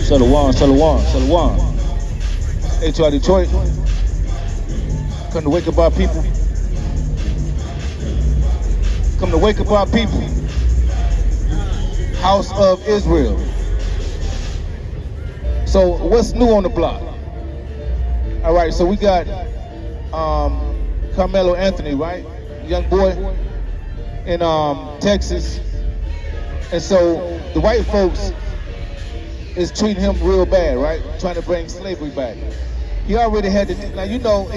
Shalom, shalom, shalom. HOI Detroit. Come to wake up our people. Come to wake up our people. House of Israel. So what's new on the block? All right, so we got Carmelo Anthony, right? Young boy in Texas. And so the white folks is treating him real bad, right? Trying to bring slavery back. He already had to. Now you know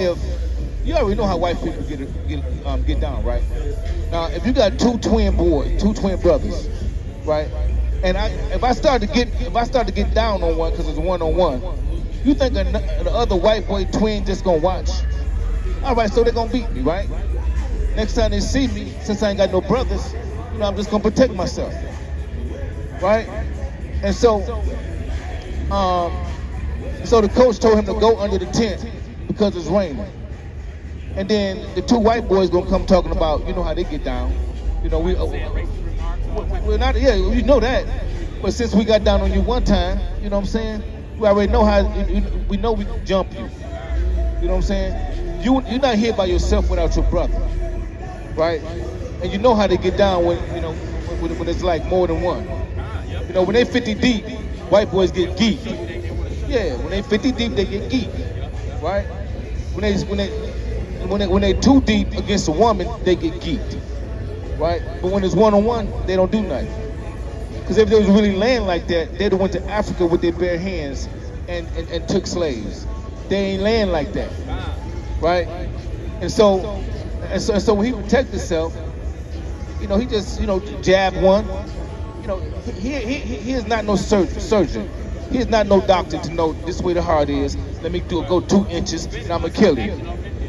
you already know how white people get down, right? Now if you got two twin brothers, right? And if I start to get down on one because it's 1-on-1, you think the other white boy twin just gonna watch? All right, so they're gonna beat me, right? Next time they see me, since I ain't got no brothers, I'm just gonna protect myself, right? And so the coach told him to go under the tent because it's raining. And then the two white boys gonna come talking about, how they get down. We're not, you know that. But since we got down on you one time, you know what I'm saying? We already know how, we know we can jump you. You know what I'm saying? You're not here by yourself without your brother, right? And you know how they get down when it's like more than one. When they 50 deep, white boys get geeked. Yeah, when they 50 deep, they get geeked, right? When they too deep against a woman, they get geeked, right? But when it's 1-on-1, they don't do nothing. Because if they was really laying like that, they'd have went to Africa with their bare hands and took slaves. They ain't laying like that, right? And so when he protected himself, he just jabbed one. He is not no surgeon. He is not no doctor to know this is where the heart is. Let me go 2 inches and I'm gonna kill him.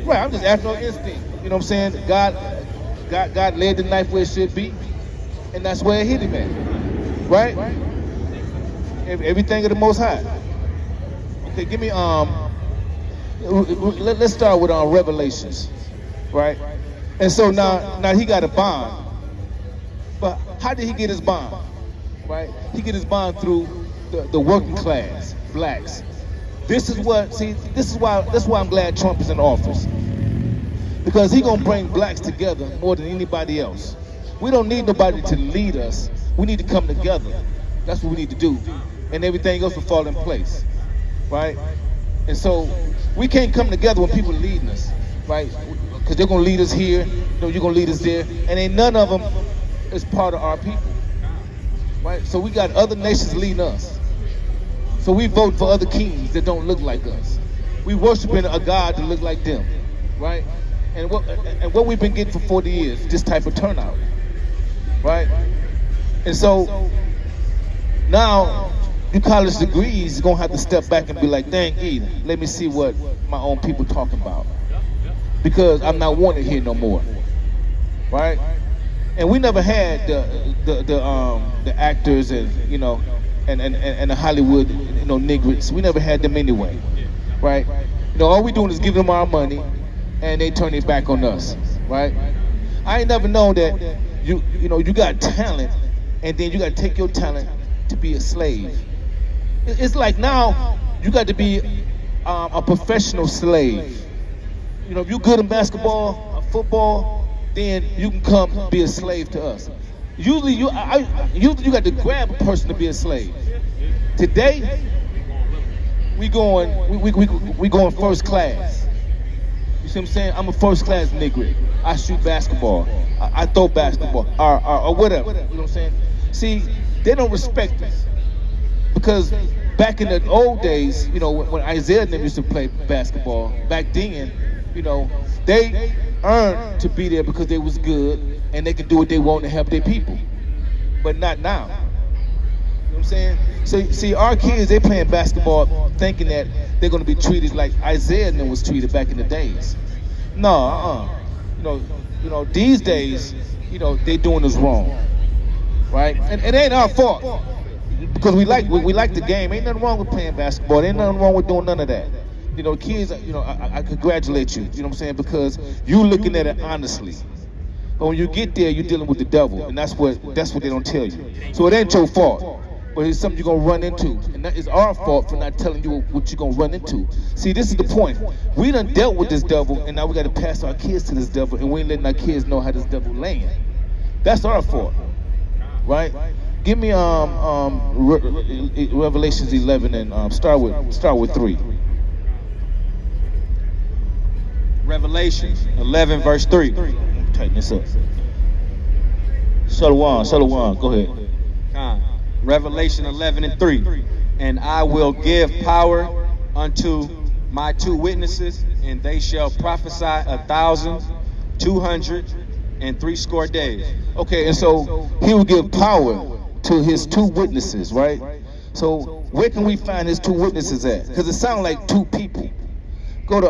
Right, I'm just acting on instinct. You know what I'm saying? God laid the knife where it should be, and that's where it hit him at. Right? Everything of the Most High. Okay, give me let's start with Revelations, right? And so now he got a bond, but how did he get his bond? Right? He get his bond through the working class, blacks. That's why I'm glad Trump is in office. Because he gonna bring blacks together more than anybody else. We don't need nobody to lead us. We need to come together. That's what we need to do. And everything else will fall in place. Right? And so we can't come together when people are leading us, right? Because they're gonna lead us here, you're gonna lead us there, and ain't none of them is part of our people. Right? So we got other nations leading us. So we vote for other kings that don't look like us. We worshiping a God that look like them, right? And what we've been getting for 40 years, this type of turnout, right? And so now you college degrees are gonna have to step back and be like, dang, let me see what my own people talking about, because I'm not wanted here no more, right? And we never had the actors and and the Hollywood niggers. We never had them anyway, right? All we doing is giving them our money, and they turn it back on us, right? I ain't never known that you got talent, and then you got to take your talent to be a slave. It's like now you got to be a professional slave. If you're good in basketball or football, then you can come be a slave to us. Usually you got to grab a person to be a slave. Today, we going first class. You see what I'm saying? I'm a first class nigga. I shoot basketball. I throw basketball or whatever. You know what I'm saying? See, they don't respect us. Because back in the old days, when Isaiah and them used to play basketball, back then, they earned to be there because they was good and they could do what they want to help their people. But not now. You know what I'm saying? So see, our kids, they playing basketball thinking that they're gonna be treated like Isaiah and them was treated back in the days. No, these days, they doing us wrong. Right? And it ain't our fault. Because we like the game. Ain't nothing wrong with playing basketball. Ain't nothing wrong with doing none of that. Kids, I congratulate you, you know what I'm saying? Because you looking at it honestly. But when you get there, you're dealing with the devil, and that's what they don't tell you. So it ain't your fault. but it's something you're gonna run into, and that is our fault for not telling you what you're gonna run into. See, this is the point. We done dealt with this devil, and now we got to pass our kids to this devil, and we ain't letting our kids know how this devil land. That's our fault, right? Give me Revelations 11 and start with 3. Revelation 11 verse 3. Tighten this up. Shalom. Go ahead. Revelation 11 and 3. And I will give power unto my 2 witnesses, and they shall prophesy 1,260 days. Okay, and so he will give power to his 2 witnesses, right? So where can we find his 2 witnesses at? Because it sounds like 2 people. Go to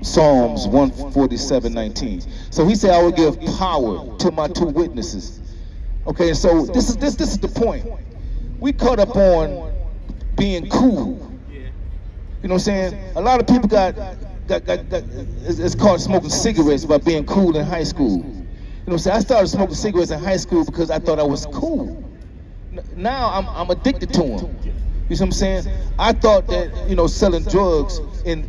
Psalms 147:19. So he said, I will give power to my 2 witnesses. Okay, so this is the point. We caught up on being cool. You know what I'm saying? A lot of people got it's called smoking cigarettes by being cool in high school. You know what I'm saying? I started smoking cigarettes in high school because I thought I was cool. Now I'm addicted to them. You see what I'm saying? I thought that, selling drugs in,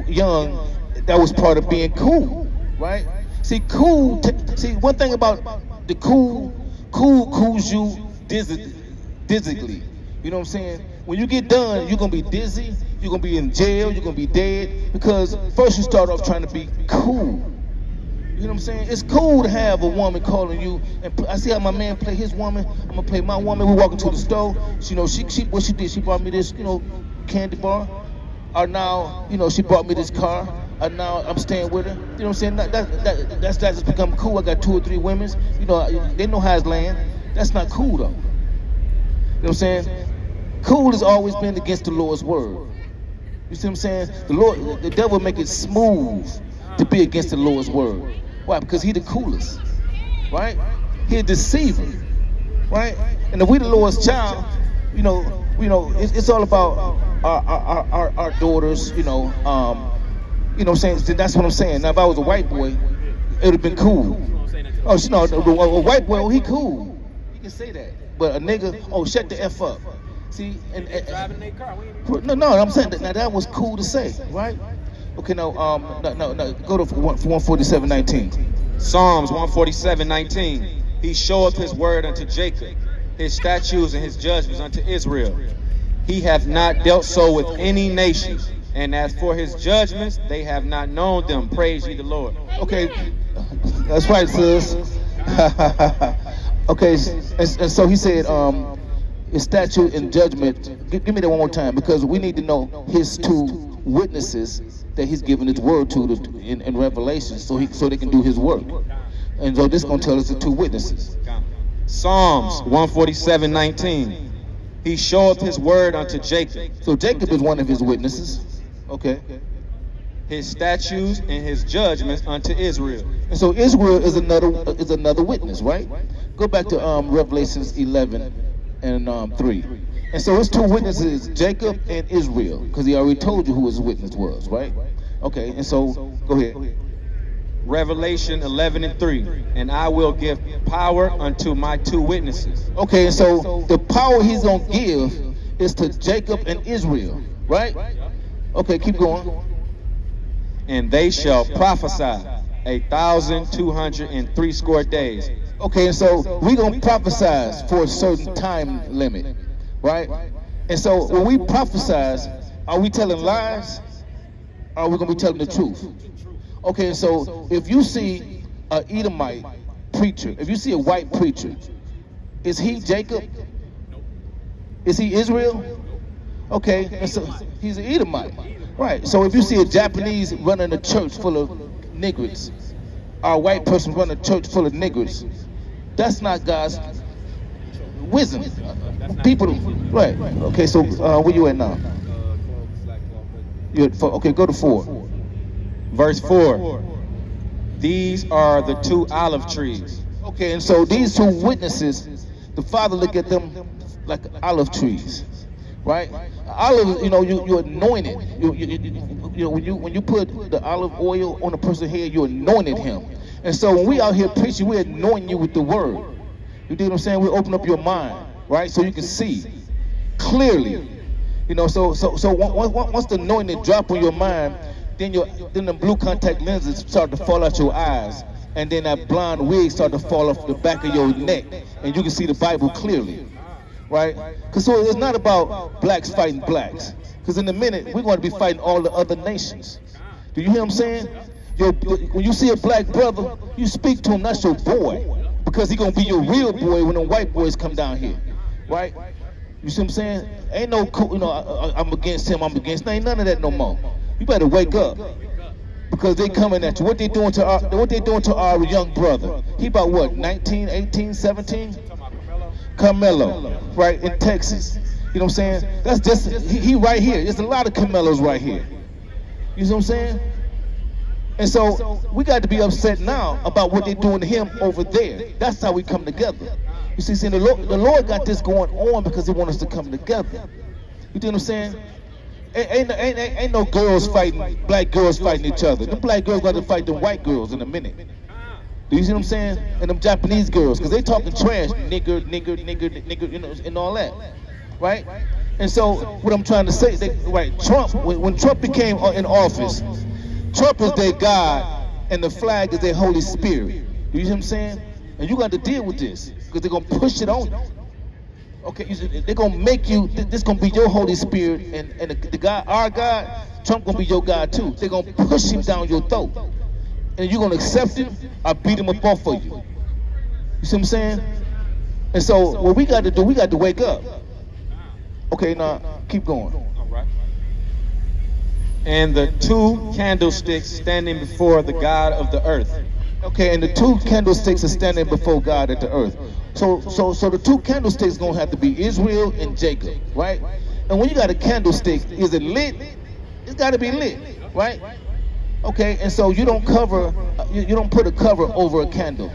young, that was part of being cool, right? See, one thing about the cool cools you dizzily. You know what I'm saying? When you get done, you're going to be dizzy, you're going to be in jail, you're going to be dead, because first you start off trying to be cool. You know what I'm saying? It's cool to have a woman calling you, and I see how my man play his woman. I'm gonna play my woman. We walk into the store. She what she did. She brought me this, candy bar. Or now, she brought me this car. Or now I'm staying with her. You know what I'm saying? That's just become cool. I got 2 or 3 women. They know how it's land. That's not cool though. You know what I'm saying? Cool has always been against the Lord's word. You see what I'm saying? The devil make it smooth to be against the Lord's word. Why? Because he the coolest, right? He a deceiver, right? And if we the Lord's child, it's all about our daughters, you know what I'm saying? That's what I'm saying. Now, if I was a white boy, it would have been cool. Oh, a white boy, he cool. You can say that. But a nigga, shut the F up. See, and driving their car. No, I'm saying that was cool to say, right? Okay, no, go to 147:19. Psalms 147:19. He showeth his word unto Jacob, his statutes and his judgments unto Israel. He hath not dealt so with any nation, and as for his judgments, they have not known them. Praise ye the Lord. Okay, that's right, sis. Okay, and so he said, his statute and judgment. Give me that one more time, because we need to know his 2 witnesses that he's given his word to in Revelation, so they can do his work. And so this is going to tell us the 2 witnesses. Psalms 147:19. He showeth his word unto Jacob. So Jacob is one of his witnesses. Okay. His statutes and his judgments unto Israel. And so Israel is another witness, right? Go back to Revelations 11 and 3. And so his 2 witnesses, Jacob and Israel, because he already told you who his witness was, right? Okay, and so go ahead. Revelation 11:3. And I will give power unto my 2 witnesses. Okay, and so the power he's going to give is to Jacob and Israel, right? Okay, keep going. And they shall prophesy 1,260 days. Okay, and so we're going to prophesize for a certain time limit, right? And so when we prophesize, are we telling lies? Or are we going to be telling the truth? Okay, so if you see an Edomite preacher, if you see a white preacher, is he Jacob? Is he Israel? Okay, and so he's an Edomite. Right, so if you see a Japanese running a church full of niggers, or a white person running a church full of niggers, that's not God's wisdom. People, right? Okay, so where you at now? You're at 4. Okay, go to 4. Verse 4. These are the 2 olive trees. Okay, and so these 2 witnesses, the Father look at them like olive trees, right? Olive, you anoint it. When you put the olive oil on a person's head, you anointed him. And so when we out here preaching, we anoint you with the word. You dig what I'm saying? We open up your mind, right? So you can see clearly. You know, so once the anointing drop on your mind, then the blue contact lenses start to fall out your eyes, and then that blonde wig start to fall off the back of your neck, and you can see the Bible clearly, right? Because so it's not about blacks fighting blacks. Because in a minute we're going to be fighting all the other nations. Do you hear what I'm saying? When you see a black brother, you speak to him. That's your boy, because he's gonna be your real boy when the white boys come down here, right? You see what I'm saying? Ain't no, I'm against him, I'm against. Ain't none of that no more. You better wake up, because they coming at you. What they doing to our young brother? He about what, 19, 18, 17? Carmelo, right, in Texas. You know what I'm saying? That's just, he right here. There's a lot of Carmelos right here. You see what I'm saying? And so we got to be upset now about what they're doing to him over there. That's how we come together. You see, the Lord got this going on because he wants us to come together. You know what I'm saying? Ain't no girls fighting, black girls fighting each other. Them black girls got to fight them white girls in a minute. Do you see what I'm saying? And them Japanese girls, because they talking trash, nigger, you know, and all that, right? And so what I'm trying to say, right? Trump, when Trump became in office, Trump is their God, and the flag is their Holy Spirit. You see what I'm saying? And you got to deal with this, because they're going to push it on you. Okay, they're going to make you, this going to be your Holy Spirit, and the God, our God, Trump going to be your God too. They're going to push him down your throat. And you're going to accept him or beat him up off for you. You see what I'm saying? And so what we got to do, we got to wake up. Okay, now, keep going. And the two candlesticks standing before the God of the earth. Okay, and the two candlesticks are standing before God at the earth. So the two candlesticks gonna have to be Israel and Jacob, right? And when you got a candlestick, is it lit? It's got to be lit, right? Okay, and so you don't put a cover over a candle,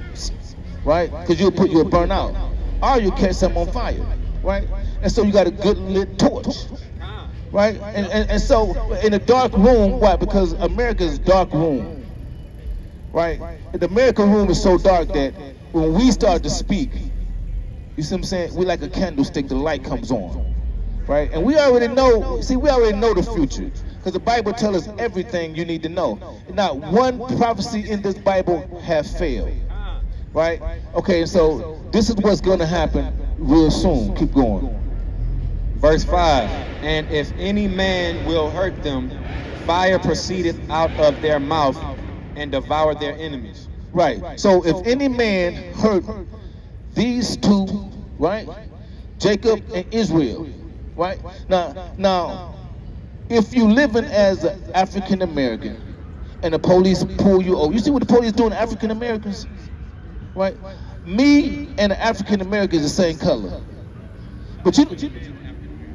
right? Because you'll burn out, or you catch something on fire, right? And so you got a good lit torch. Right? And so in a dark room, why? Because America's dark room. Right? The American room is so dark that when we start to speak, you see what I'm saying? We like a candlestick, the light comes on. Right? And we already know the future. Because the Bible tells us everything you need to know. Not one prophecy in this Bible have failed. Right? Okay, and so this is what's gonna happen real soon. Keep going. Verse 5, and if any man will hurt them, fire proceedeth out of their mouth and devour their enemies. Right, so if any man hurt these two, right, Jacob and Israel, right, now, if you living as an African American and the police pull you over, you see what the police doing to African Americans, right? Me and an African American is the same color, but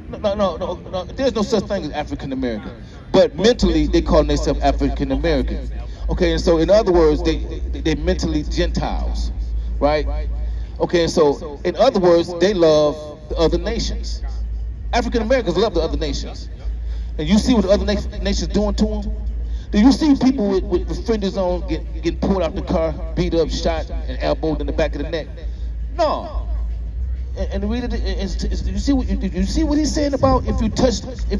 No, there's no such thing as African American. But mentally, they call themselves African American. Okay, and so in other words, they mentally Gentiles, right? Okay, and so in other words, they love the other nations. African Americans love the other nations. And you see what the other nations doing to them? Do you see people with fringes on getting pulled out the car, beat up, shot, and elbowed in the back of the neck? No. And read it. You see what he's saying about if you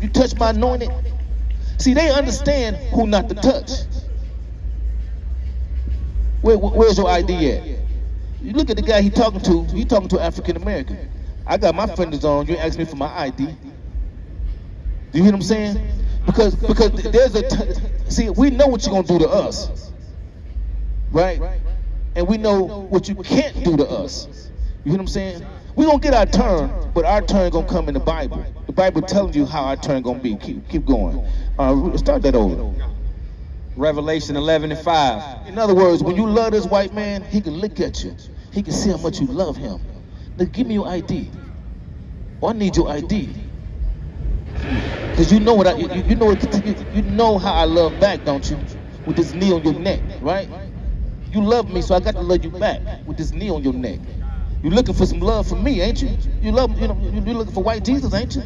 touch my anointed? See, they understand who not to touch. Where's your ID at? You look at the guy he talking to African American. I got my fingers on. You ask me for my ID. Do you hear what I'm saying? Because see, we know what you're gonna do to us, right? And we know what you can't do to us. You hear what I'm saying? We're going to get our turn, but our turn going to come in the Bible. The Bible telling you how our turn going to be. Keep going. Start that over. Revelation 11:5. In other words, when you love this white man, he can look at you. He can see how much you love him. Now give me your ID. I need your ID. Because you know how I love back, don't you? With this knee on your neck, right? You love me, so I got to love you back with this knee on your neck. You're looking for some love from me, ain't you? You're looking for white Jesus, ain't you?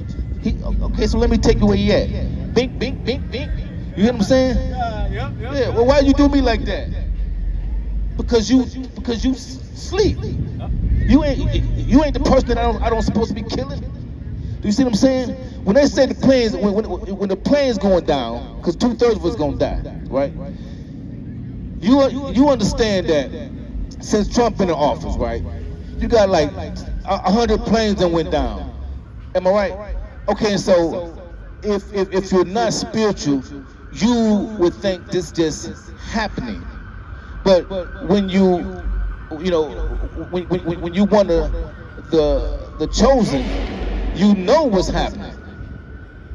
Okay, so let me take you where he at. Bink, bink, bink, bink. You hear what I'm saying? Yeah. Well, why you do me like that? Because you sleep. You ain't the person that I don't supposed to be killing. Do you see what I'm saying? When they say the planes, when the plane's going down, because 2/3 of us gonna die, right? You understand that since Trump in the office, right? You got like 100 planes that went down. Am I right? Okay, so if you're not spiritual, you would think this just happening. But when you know, when you want the chosen, you know what's happening,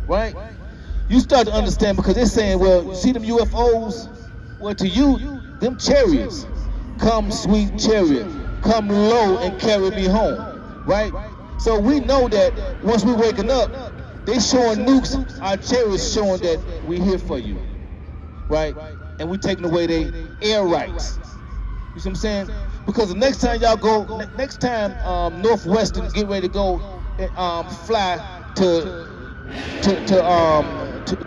right? You start to understand because they're saying, well, you see them UFOs? Well, to you, them chariots, come sweet chariot, come low and carry me home, right? So we know that once we're waking up, they showing nukes, our chariots showing that we're here for you, right? And we taking away their air rights. You see what I'm saying? Because the next time y'all go, next time Northwestern get ready to go and fly to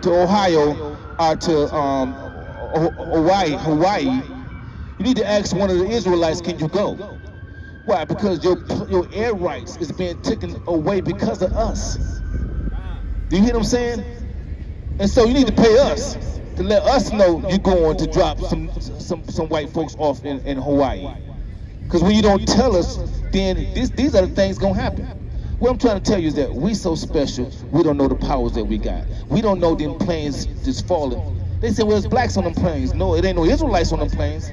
Ohio or to Hawaii, you need to ask one of the Israelites, can you go? Why? Because your air rights is being taken away because of us. Do you hear what I'm saying? And so you need to pay us to let us know you're going to drop some white folks off in Hawaii. Because when you don't tell us, then these are the things gonna happen. What I'm trying to tell you is that we so special, we don't know the powers that we got. We don't know them planes just falling. They say, well, there's blacks on them planes. No, it ain't no Israelites on them planes.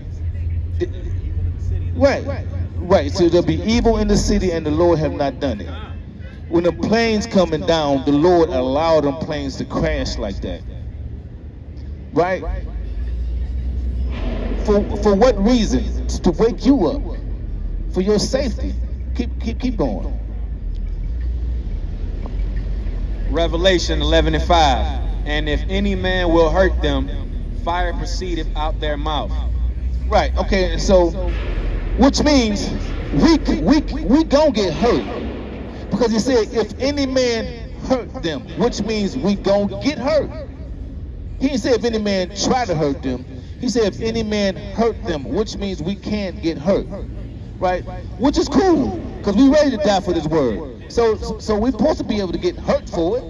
Right. So there'll be evil in the city and the Lord have not done it. When the planes coming down, the Lord allowed them planes to crash like that. Right? For what reason? It's to wake you up. For your safety. Keep going. Revelation 11:5. And if any man will hurt them, fire proceedeth out their mouth. Right. Okay. So, which means we gonna get hurt, because he said if any man hurt them, which means we gonna get hurt. He didn't say if any man try to hurt them. He said if any man hurt them, which means we can get hurt. Right? Which is cool, because we ready to die for this word. So we're supposed to be able to get hurt for it.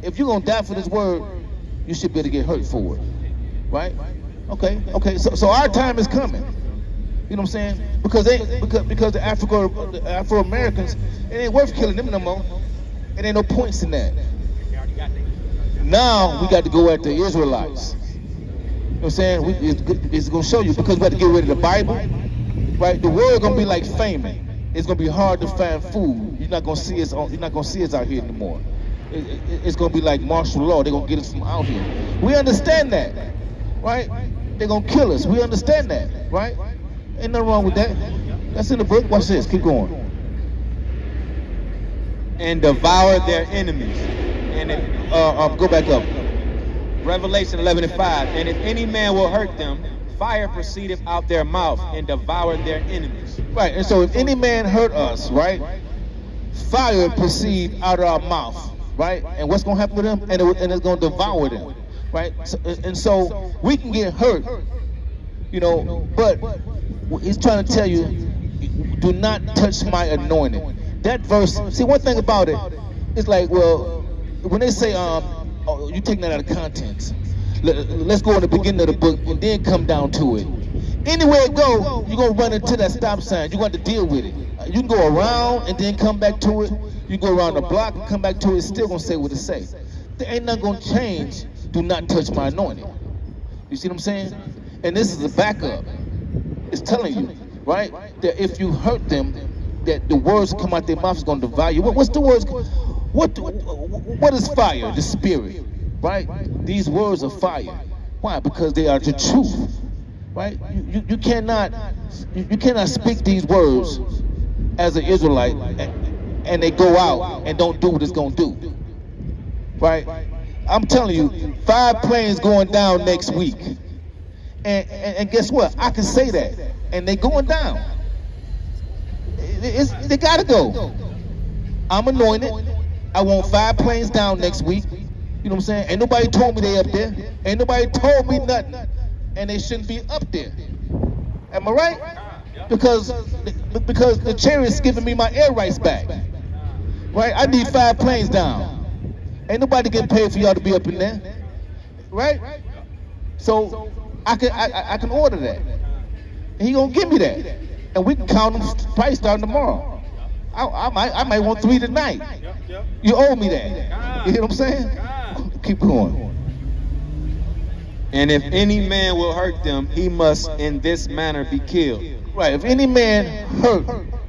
If you're gonna die for this word, you should be able to get hurt for it. Right? Okay. So our time is coming. You know what I'm saying? Because the Afro-Americans, it ain't worth killing them no more. It ain't no points in that. Now we got to go at the Israelites. You know what I'm saying? It's gonna show you, because we have to get rid of the Bible. Right? The world gonna be like famine. It's gonna be hard to find food. You're not gonna see us out here anymore. It's gonna be like martial law. They're gonna get us from out here. We understand that, right? They're gonna kill us. We understand that, right? Ain't nothing wrong with that. That's in the book. Watch this. Keep going. And devour their enemies. And Go back up. Revelation 11:5. And if any man will hurt them, fire proceedeth out their mouth and devour their enemies. Right. And so if any man hurt us, right, fire proceed out of our mouth, right? And what's gonna happen to them? And it's gonna devour them, right? So we can get hurt, you know, but he's trying to tell you, do not touch my anointing. That verse, see, one thing about it, it's like, well, when they say, you taking that out of context. Let's go in the beginning of the book and then come down to it. Anywhere it go, you're going to run into that stop sign. You're going to have to deal with it. You can go around and then come back to it. You go around the block and come back to it. It's still going to say what it say. There ain't nothing going to change. Do not touch my anointing. You see what I'm saying? And this is a backup. It's telling you, right, that if you hurt them, that the words that come out their mouth is going to devour you. What's the words? What is fire? The spirit. Right? These words are fire. Why? Because they are the truth. Right? You cannot speak these words as an Israelite and they go out and don't do what it's gonna do. Right? I'm telling you, 5 planes going down next week. And guess what? I can say that. And they going down. They gotta go. I'm anointed. I want 5 planes down next week. You know what I'm saying? Ain't nobody told me they up there. Ain't nobody told me nothing. And they shouldn't be up there. Am I right? Because the chariot's giving me my air rights back. Right? I need 5 planes down. Ain't nobody getting paid for y'all to be up in there. Right? So I can order that. And he gonna give me that. And we can count them price starting tomorrow. I might want 3 tonight. You owe me that. You hear what I'm saying? Keep going. And if any man will hurt them, he must in this manner be killed. Right, if any man hurt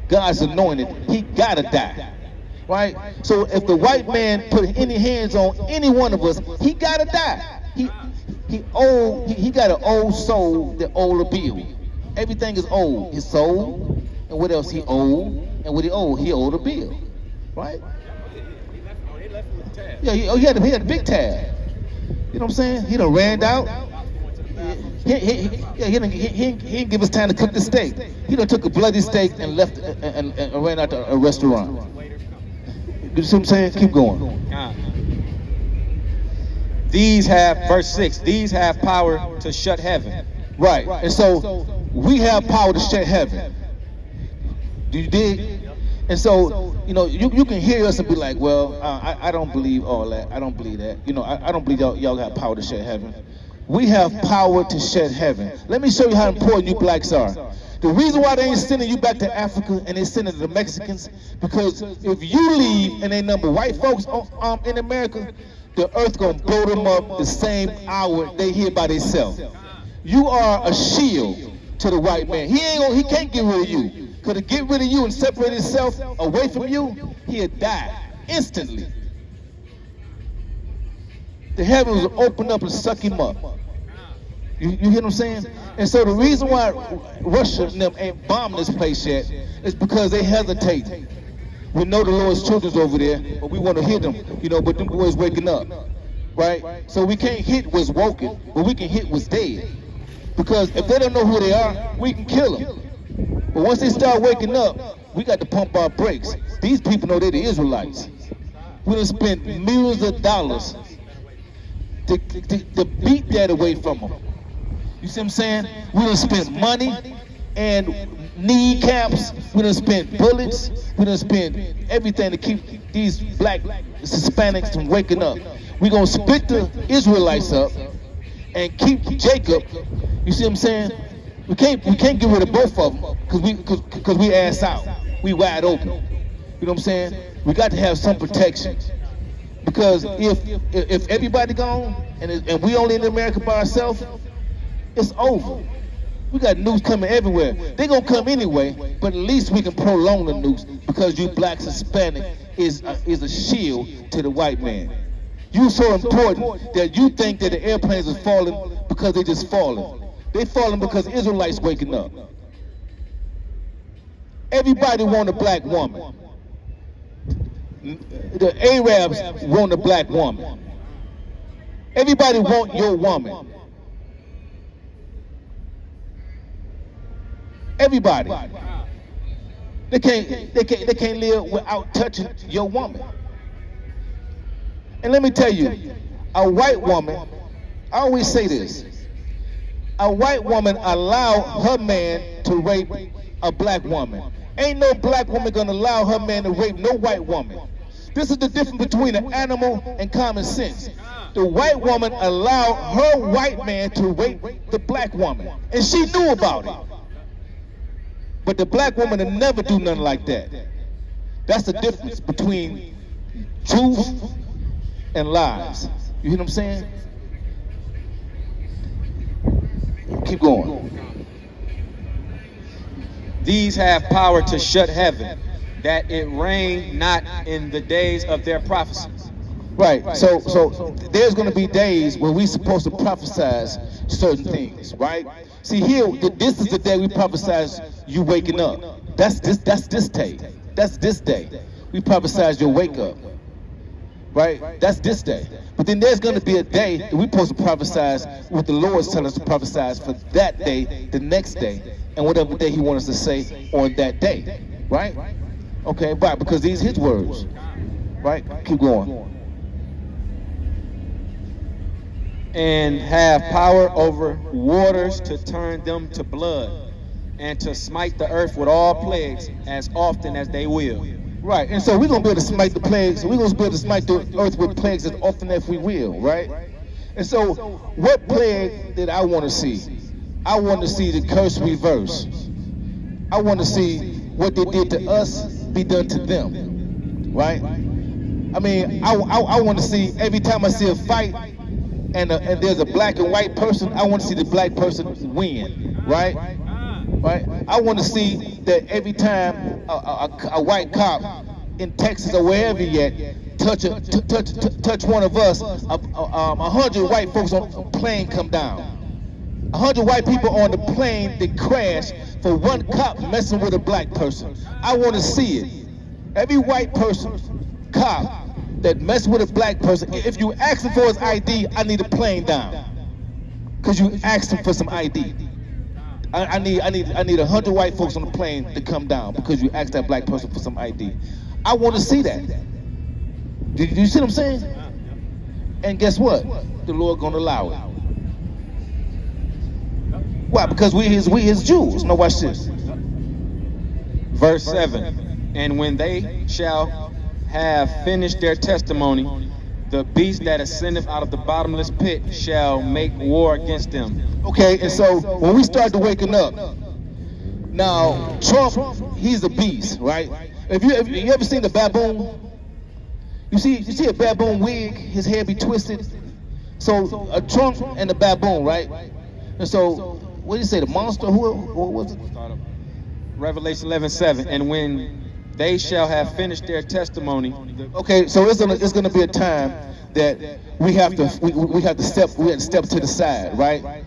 God's anointed, he gotta die. Right? So if the white man put any hands on any one of us, he gotta die. He got an old soul that owed a bill. Everything is old. His soul, and what else he owed, and what he owed a bill. Right? Yeah, he had a big tab. You know what I'm saying? He done ran out. He didn't give us time to cook the steak. He done took a bloody steak and left and ran out to a restaurant. You see what I'm saying? Keep going. These have, verse 6, these have power to shut heaven. Right. And so we have power to shut heaven. Do you dig? And so, you can hear us and be like, well, I don't believe all that. I don't believe that. I don't believe y'all got power to shut heaven. We have power to shut heaven. Let me show you how important you blacks are. The reason why they ain't sending you back to Africa and they sending the Mexicans, because if you leave and they number white folks in America, the earth gonna blow them up the same hour they here by themselves. You are a shield to the white man. He can't get rid of you. Because to get rid of you and separate himself away from you, he'll die instantly. The heavens will open up and suck him up. You hear what I'm saying? And so the reason why Russia and them ain't bombing this place yet is because they hesitate. We know the Lord's children's over there, but we want to hit them, but them boys waking up, right? So we can't hit what's woken, but we can hit what's dead. Because if they don't know who they are, we can kill them. But once they start waking up, we got to pump our brakes. These people know they're the Israelites. We done spent millions of dollars to beat that away from them. You see what I'm saying? We done spent money and kneecaps. We done spent bullets. We done spent everything to keep these black Hispanics from waking up. We're going to split the Israelites up and keep Jacob. You see what I'm saying? We can't get rid of both of them because we ass out. We wide open. You know what I'm saying? We got to have some protection. Because if everybody gone and we only in America by ourselves, it's over. We got nukes coming everywhere. They're gonna come anyway, but at least we can prolong the nukes because you blacks, Hispanic is a shield to the white man. You so important that you think that the airplanes are falling because they just falling. They falling because Israelites waking up. Everybody want a black woman. The Arabs want a black woman. Everybody want your woman. Everybody. They can't live without touching your woman. And let me tell you, a white woman, I always say this, a white woman allow her man to rape a black woman. Ain't no black woman gonna allow her man to rape no white woman. This is the difference between an animal and common sense. The white woman allowed her white man to rape the black woman, and she knew about it. But the black woman will never do nothing like that. That's the difference between truth and lies. You hear what I'm saying? Keep going. These have power to shut heaven, that it rain not in the days of their prophecies. Right. So there's going to be days where we're supposed to prophesize certain things, right? See, here, this is the day we prophesize you waking up. That's this day. That's this day. We prophesize your wake up. Right? That's this day. But then there's going to be a day that we're supposed to prophesize what the Lord's telling us to prophesize for that day, the next day, and whatever day he wants us to say on that day. Right? Okay, right, because these are his words. Right? Keep going. And have power over waters to turn them to blood, and to smite the earth with all plagues as often as they will. Right, and so we're going to be able to smite the plagues. We're going to be able to smite the earth with plagues as often as we will, right? And so what plague did I want to see? I want to see the curse reverse. I want to see what they did to us be done to them, right? I mean, I want to see every time I see a fight and there's a black and white person, I want to see the black person win, right? Right? I want to see that every time a white cop in Texas or wherever yet touch one of us, 100 white folks on a plane come down. 100 white people on the plane that crash for one cop messing with a black person. I want to see it. Every white person, cop, that mess with a black person, if you ask him for his ID, I need a plane down. Because you asked him for some ID. I need 100 white folks on the plane to come down because you asked that black person for some ID. I want to see that. Do you see what I'm saying? And guess what? The Lord gonna allow it. Why? Because we his Jews. Now watch this. Verse 7, and when they shall have finished their testimony, the beast that ascendeth out of the bottomless pit shall make war against them. Okay, and so when we start to waking up, now Trump, he's a beast, right? If you ever seen the baboon? You see a baboon wig, his hair be twisted. So a Trump and a baboon, right? And so what do you say, the monster? Who was it? Revelation 11:7, and when they shall have finished their testimony. Okay, so it's gonna be a time that we have to step to the side, right?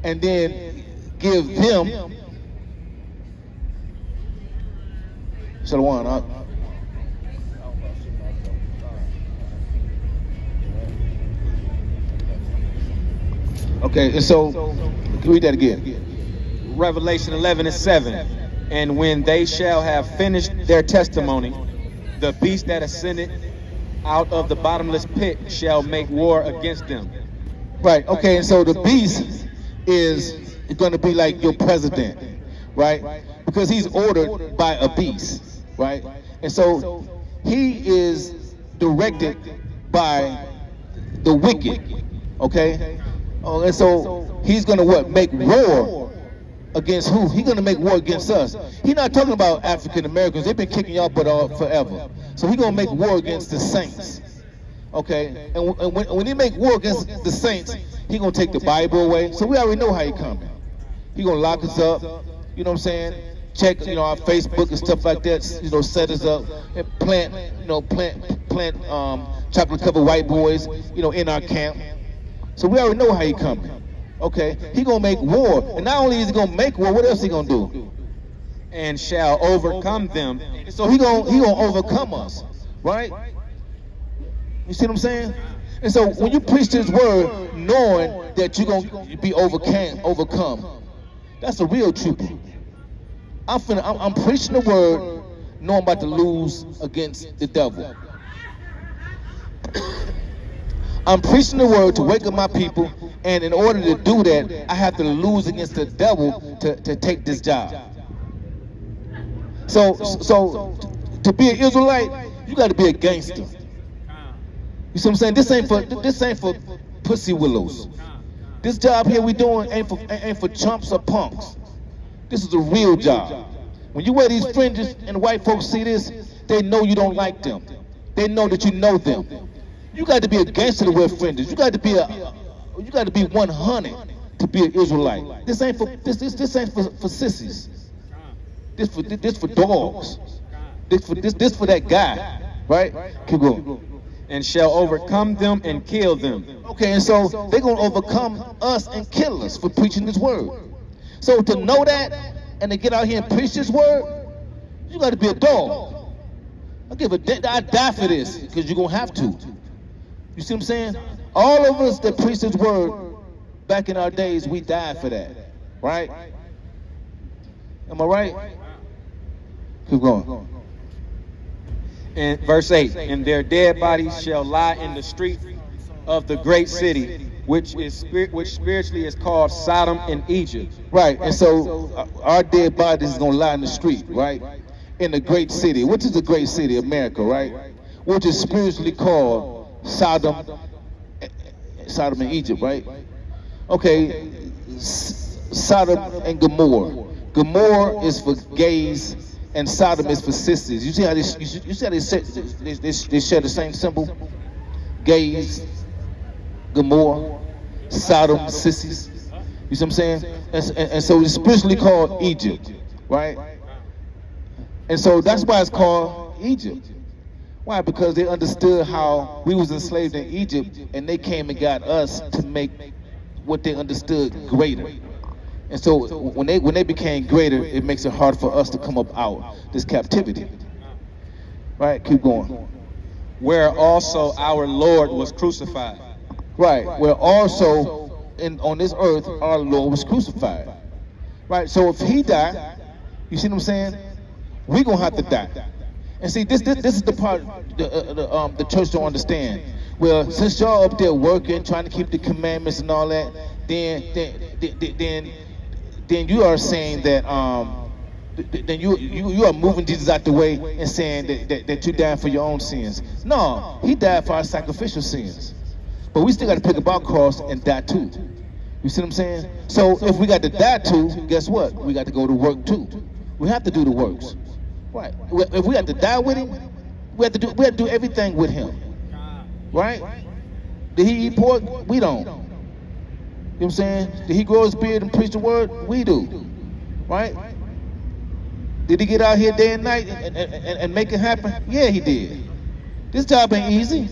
And then give them Shalom. Okay, and so read that again. Revelation 11:7. And when they shall have finished their testimony, the beast that ascended out of the bottomless pit shall make war against them. Right, okay, and so the beast is going to be like your president, right? Because he's ordered by a beast, right? And so he is directed by the wicked, okay? Oh, and so he's going to what? Make war against who? He's going to make war against us. He's not talking about African Americans. They've been kicking y'all butt off forever. So he's going to make war against the saints. Okay? And when he make war against the saints, he's going to take the Bible away. So we already know how he coming. He's going to lock us up. You know what I'm saying? Check, our Facebook and stuff like that. Set us up and plant chocolate covered white boys, in our camp. So we already know how he coming. Okay, he gonna make war, and not only is he gonna make war, what else he gonna do? And shall overcome them. So he gonna overcome us, right? You see what I'm saying? And so when you preach this word, knowing that you're gonna be overcome, that's a real trooper. I'm preaching the word, knowing I'm about to lose against the devil. I'm preaching the word to wake up my people, and in order to do that, I have to lose against the devil to take this job. So to be an Israelite, you got to be a gangster. You see what I'm saying? This ain't for pussy willows. This job here we doing ain't for chumps or punks. This is a real job. When you wear these fringes and the white folks see this, they know you don't like them. They know that you know them. You got to be a gangster to wear fringes. You got to be 100 to be an Israelite. This ain't for sissies. This for dogs. This for that guy, right? Keep going. And shall overcome them and kill them. Okay, and so they're gonna overcome us and kill us for preaching this word. So to know that and to get out here and preach this word, you got to be a dog. I die for this because you're gonna have to. You see what I'm saying? All of us that preach this word back in our days, we died for that, right? Am I right? Keep going. And verse 8, and their dead bodies shall lie in the street of the great city, which spiritually is called Sodom and Egypt. Right, and so our dead bodies is gonna lie in the street, right? In the great city, which is the great city, America, right? Which is spiritually called Sodom and Egypt, right? Okay, Sodom and Gomorrah. Gomorrah is for gays, and Sodom is for sisters. You see how they share the same symbol? Gays, Gomorrah, Sodom, sissies. You see what I'm saying? And so it's spiritually called Egypt, right? And so that's why it's called Egypt. Why? Because they understood how we was enslaved in Egypt, and they came and got us to make what they understood greater. And so when they became greater, it makes it hard for us to come up out this captivity. Right? Keep going. Where also our Lord was crucified. Right. Where also on this earth our Lord was crucified. Right. So if he died, you see what I'm saying? We're gonna have to die. And see, this is the part the church don't understand. Well, since y'all up there working, trying to keep the commandments and all that, then you are saying that then you are moving Jesus out the way and saying that you died for your own sins. No, he died for our sacrificial sins. But we still got to pick up our cross and die too. You see what I'm saying? So if we got to die too, guess what? We got to go to work too. We have to do the works. Right. If we have to die with him, we have to do everything with him. Right? Did he eat pork? We don't. You know what I'm saying? Did he grow his beard and preach the word? We do. Right? Did he get out here day and night and make it happen? Yeah, he did. This job ain't easy.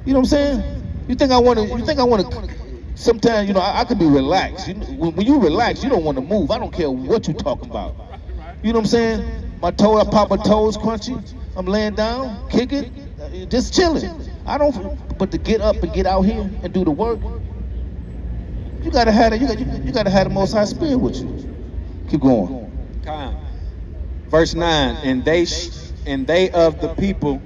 You know what I'm saying? You think I want to sometimes, you know, I could be relaxed. When you relax, you don't want to move. I don't care what you're talking about. You know what I'm saying? I pop my toes crunchy. I'm laying down, kick it, just chilling. But to get up and get out here and do the work, you gotta have the Most High Spirit with you. Keep going. Verse 9, and they of the people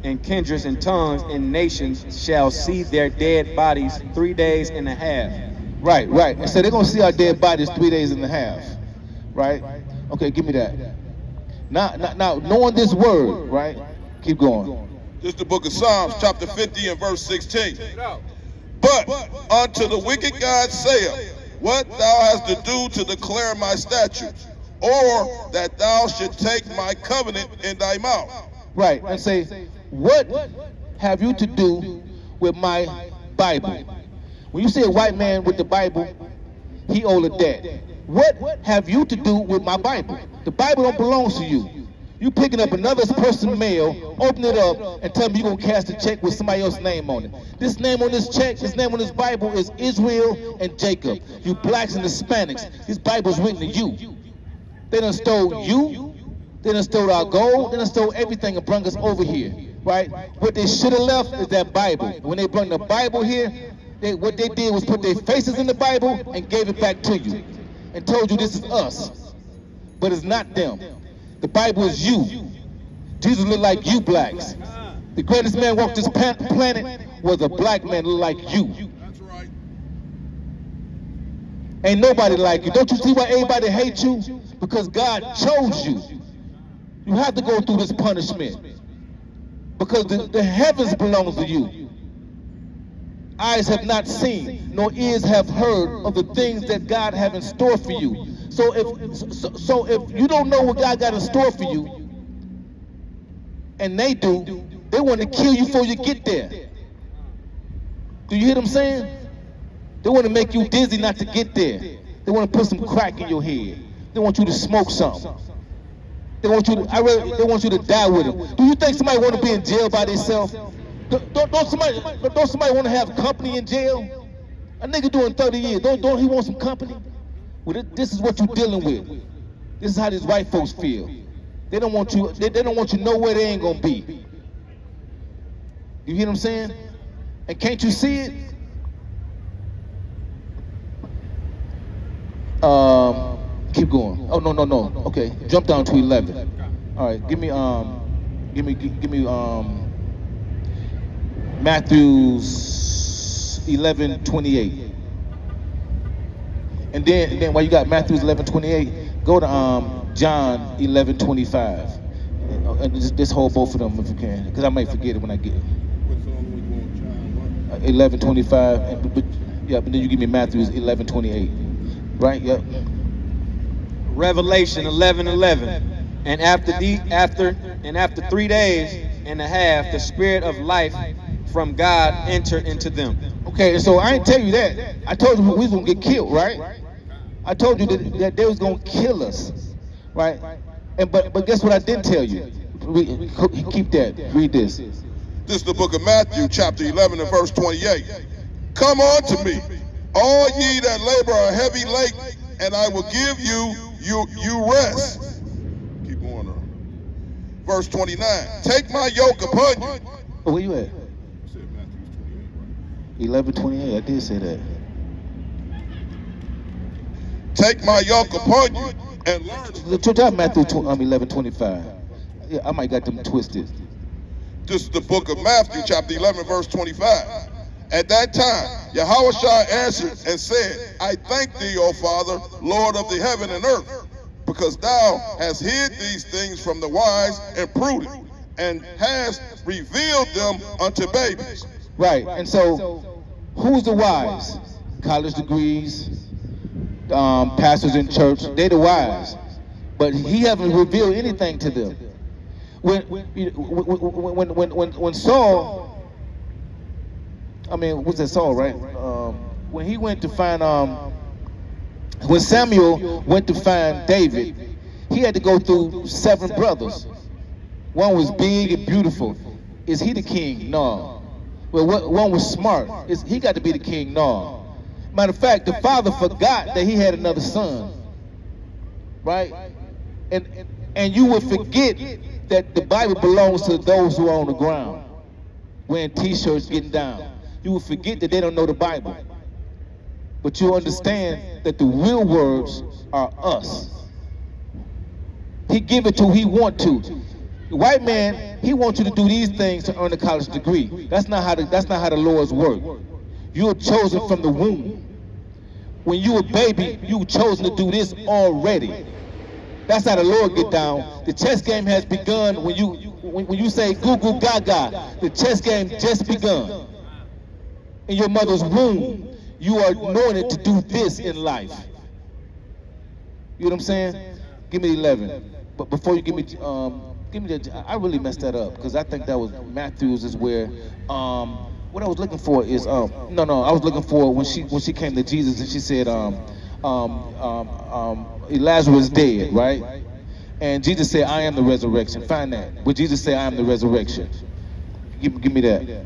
and kindreds and tongues and nations shall see their dead bodies 3 days and a half. Right. And so they're gonna see our dead bodies 3 days and a half. Right? Okay, give me that. Now, knowing this word, right? Keep going. This is the book of Psalms, chapter 50 and verse 16. But unto the wicked God saith, what thou hast to do to declare my statutes, or that thou should take my covenant in thy mouth. Right, and say, what have you to do with my Bible? When you say a white man with the Bible, he owe a debt. What have you to do with my Bible? The Bible don't belong to you. You picking up another person's mail, open it up, and tell me you're going to cash a check with somebody else's name on it. This name on this check, this name on this Bible is Israel and Jacob. You blacks and Hispanics, this Bible's written to you. They done stole you, they done stole our gold, they done stole everything and brought us over here, right? What they should have left is that Bible. When they brought the Bible here, what they did was put their faces in the Bible and gave it back to you and told you this is us, but it's not them. The Bible is you. Jesus looked like you blacks. The greatest man walked this planet was a black man look like you. That's right. Ain't nobody like you. Don't you see why everybody hates you? Because God chose you. You have to go through this punishment. Because the heavens belong to you. Eyes have not seen, nor ears have heard of the things that God have in store for you. So if you don't know what God got in store for you, and they do, they want to kill you before you get there. Do you hear what I'm saying? They want to make you dizzy not to get there. They want to put some crack in your head. They want you to smoke something. They want you to die with them. Do you think somebody want to be in jail by themselves? Don't somebody want to have company in jail? A nigga doing 30 years, don't he want some company? Well, this is what you're dealing with. This is how these white folks feel. They don't want you. They don't want you nowhere they ain't gonna be. You hear what I'm saying? And can't you see it? Keep going. Oh no. Okay, jump down to 11. All right, give me Matthew's 11:28. And then while you got Matthew's 11:28, go to John 11:25. And just hold both of them if you can, because I might forget it when I get it. 11:25, but then you give me Matthew's 11:28, right? Yep. Revelation 11:11. And after 3 days and a half, the Spirit of life from God entered into them. Okay, so I didn't tell you that. I told you we was gonna get killed, right? I told you that they was gonna kill us, right? And but guess what I didn't tell you? Keep that. Read this. This is the book of Matthew, chapter 11 and verse 28. Come unto me, all ye that labor are heavy laden, and I will give you rest. Keep going on. Verse 29. Take my yoke upon you. Oh, where you at? 11:28. I did say that. Take my yoke upon you and learn. Matthew 11:25. Yeah, I might got them twisted. This is the book of Matthew, chapter 11, verse 25. At that time, Yahushua answered and said, I thank thee, O Father, Lord of the heaven and earth, because thou hast hid these things from the wise and prudent, and hast revealed them unto babies. Right, and so who's the wise? College degrees, pastors in church, they the wise. But he haven't revealed anything to them. When Saul, what's that Saul, right? When he went to find, when Samuel went to find David, he had to go through 7 brothers. One was big and beautiful. Is he the king? No. Well, one was smart. Is he got to be the king? No. Matter of fact, the father forgot that he had another son. Right? And you would forget that the Bible belongs to those who are on the ground, wearing t-shirts, getting down. You will forget that they don't know the Bible. But you understand that the real words are us. He give it to who he want to. The white man, he wants you to do these things to earn a college degree. That's not how the laws work. You are chosen from the womb. When you a baby, you were chosen to do this already. That's how the Lord get down. The chess game has begun when you say goo goo gaga. The chess game just begun. In your mother's womb, you are anointed to do this in life. You know what I'm saying? Give me 11. But before you give me the, I really messed that up because I think that was Matthew's is where, what I was looking for is, I was looking for when she came to Jesus and she said, Lazarus is dead, right? And Jesus said, I am the resurrection. Find that. Where Jesus said, I am the resurrection. Give me that.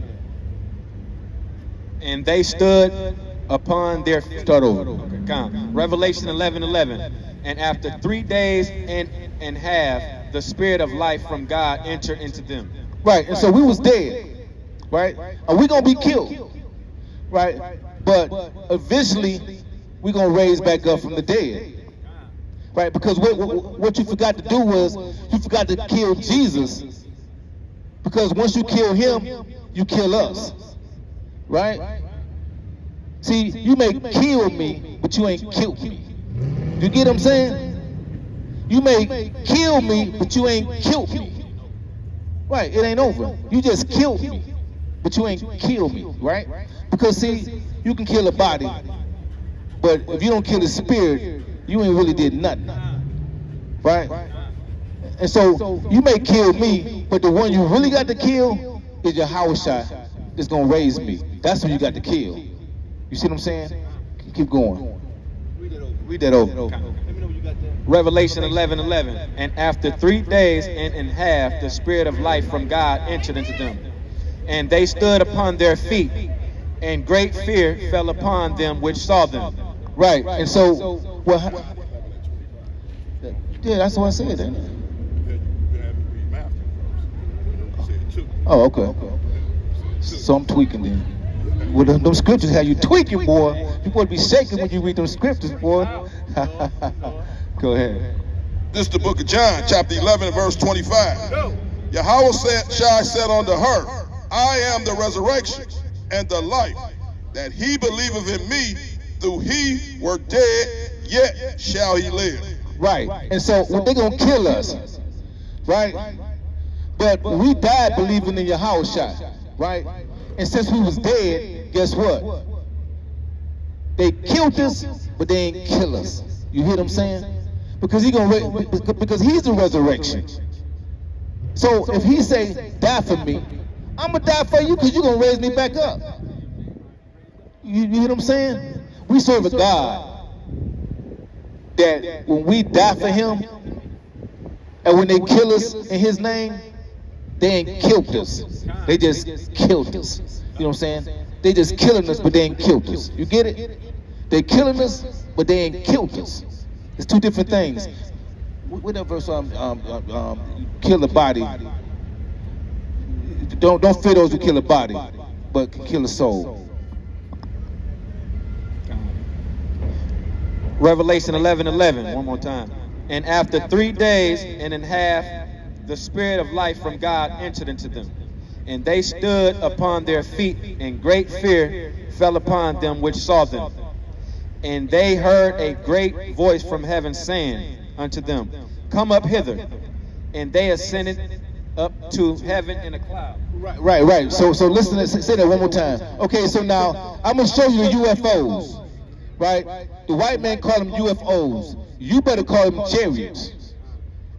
And they stood upon their feet. Start over. Okay, come. Revelation 11:11. And after 3 days and half, the Spirit of life from God entered into them. Right, and so we was dead, right? And we gonna be killed, right? But eventually, we gonna raise back up from the dead. Right, because what you forgot to do was you forgot to kill Jesus. Because once you kill him, you kill us. Right? See, you may kill me, but you ain't killed me. You get what I'm saying? You may kill me, but you ain't killed me. Right, it ain't over. You just killed me, but you ain't killed me, right? Because see, you can kill a body, but if you don't kill the spirit, you ain't really did nothing, right? And so you may kill me, but the one you really got to kill is your Yahushua that's gonna raise me. That's who you got to kill. You see what I'm saying? Keep going. Read that over. Revelation 11:11. And after 3 days and half, the Spirit of life from God entered into them. And they stood upon their feet, and great fear fell upon them which saw them. Right, and so, yeah, that's what I said. Then. Oh, okay. So I'm tweaking then. Well, them scriptures have you tweaking, boy. You want to be shaking when you read them scriptures, boy. Go ahead. This is the book of John, chapter 11, verse 25. Yahushua said unto her, I am the resurrection and the life. that he believeth in me, though he were dead, yet shall he live. Right. And so they're going to kill us, right? But we died believing in your HOI, right? And since we was dead, guess what? They killed us, but they ain't kill us. You hear what I'm saying? Because because he's the resurrection. So if he say, die for me, I'm going to die for you because you're going to raise me back up. You hear what I'm saying? We serve a God that when we die for him, and when they kill us in his name, they ain't killed us. They just killed us. You know what I'm saying? They just killing us, but they ain't killed us. You get it? They killing us, but they ain't killed us. It's two different things. What that verse? Kill the body. Don't fear those who kill the body, but can kill the soul. Revelation 11:11. One more time. And after 3 days and a half, the Spirit of life from God entered into them. And they stood upon their feet, and great fear fell upon them which saw them. And they heard a great voice from heaven saying unto them, Come up hither. And they ascended up to heaven in a cloud. Right. So listen, say that one more time. Okay, so now I'm going to show you the UFOs, right? The white man call them UFOs. You better call them chariots.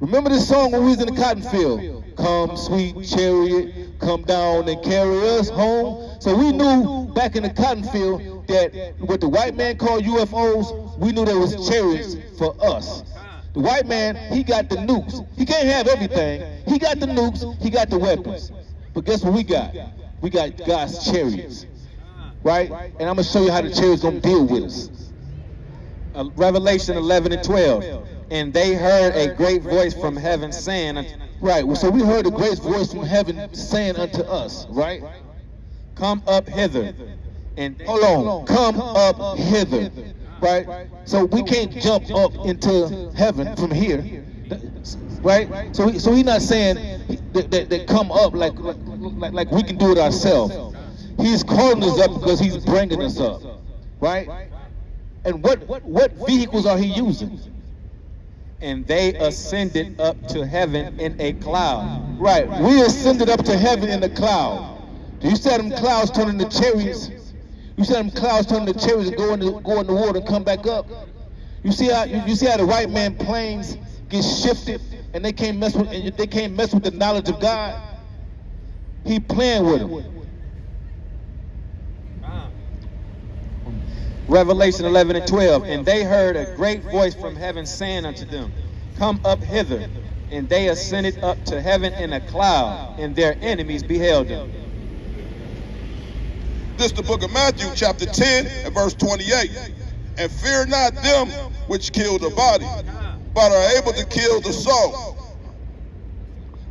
Remember this song when we was in the cotton field? Come, sweet chariot, come down and carry us home. So we knew back in the cotton field that what the white man called UFOs, we knew there was chariots for us. The white man, he got the nukes. He can't have everything. He got the nukes, he got the weapons. But guess what we got? We got God's chariots, right? And I'm going to show you how the chariots going to deal with us. Revelation 11:12. And they heard a great voice from heaven saying, right, so we heard a great voice from heaven saying unto us, right? Come up hither. And hold on, come up hither, right? So we can't jump up into heaven from here, right? So he's not saying that come up like we can do it ourselves. He's calling us up because he's bringing us up, right? And what vehicles are he using? And they ascended up to heaven in a cloud. Right, we ascended up to heaven in a cloud. Do you see them clouds turn into chariots? You see them clouds turn into chariots and go in the water and come back up? You see how the white man planes get shifted and they can't mess with the knowledge of God? He playing with them. Revelation 11:12. And they heard a great voice from heaven saying unto them, Come up hither. And they ascended up to heaven in a cloud, and their enemies beheld them. This is the book of Matthew, chapter 10, and verse 28. And fear not them which kill the body, but are able to kill the soul.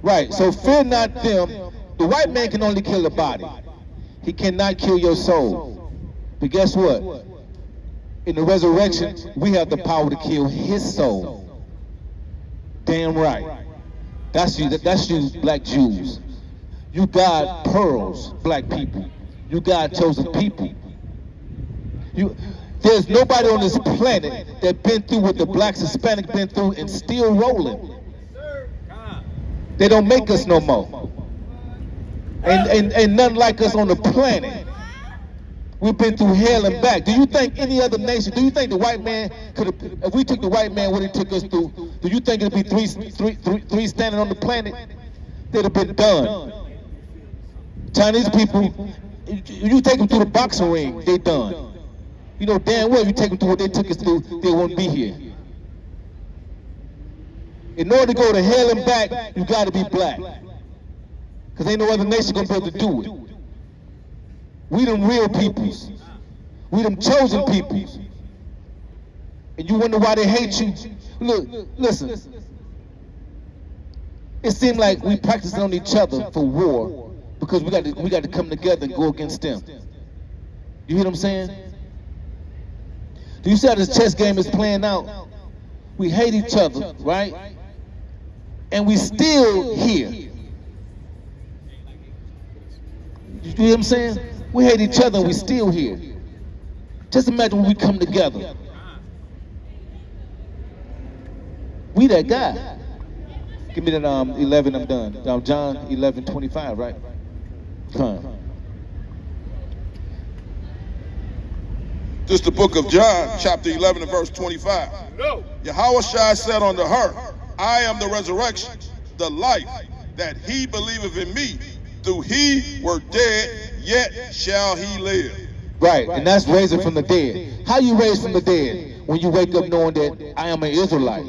Right, so fear not them. The white man can only kill the body. He cannot kill your soul. But guess what? In the resurrection, we have the power to kill his soul. Damn right. That's you black Jews. You God pearls, black people. You God chosen people. There's nobody on this planet that been through what the blacks, Hispanic been through and still rolling. They don't make us no more. And nothing like us on the planet. We've been through hell and back. Do you think any other nation, do you think the white man could have, if we took the white man what he took us through, do you think it'd be three standing on the planet? They'd have been done. Chinese people, you take them through the boxing ring, they done. You know damn well you take them through what they took us through, they won't be here. In order to go to hell and back, you gotta be black. Because ain't no other nation gonna be able to do it. We them real peoples. We them chosen peoples. And you wonder why they hate you? Look, listen. It seems like we practicing on each other for war because we got to come together and go against them. You hear what I'm saying? Do you see how this chess game is playing out? We hate each other, right? And we still here. You hear what I'm saying? We hate each other and we still here. Just imagine when we come together. We that guy. Give me that 11, I'm done. John 11:25, right? Come. This is the book of John, chapter 11 and verse 25. No. Yahweh said unto her, I am the resurrection, the life, that he believeth in me, though he were dead, yet shall he live. Right, and that's raising from the dead. How you raise from the dead? When you wake up knowing that I am an Israelite.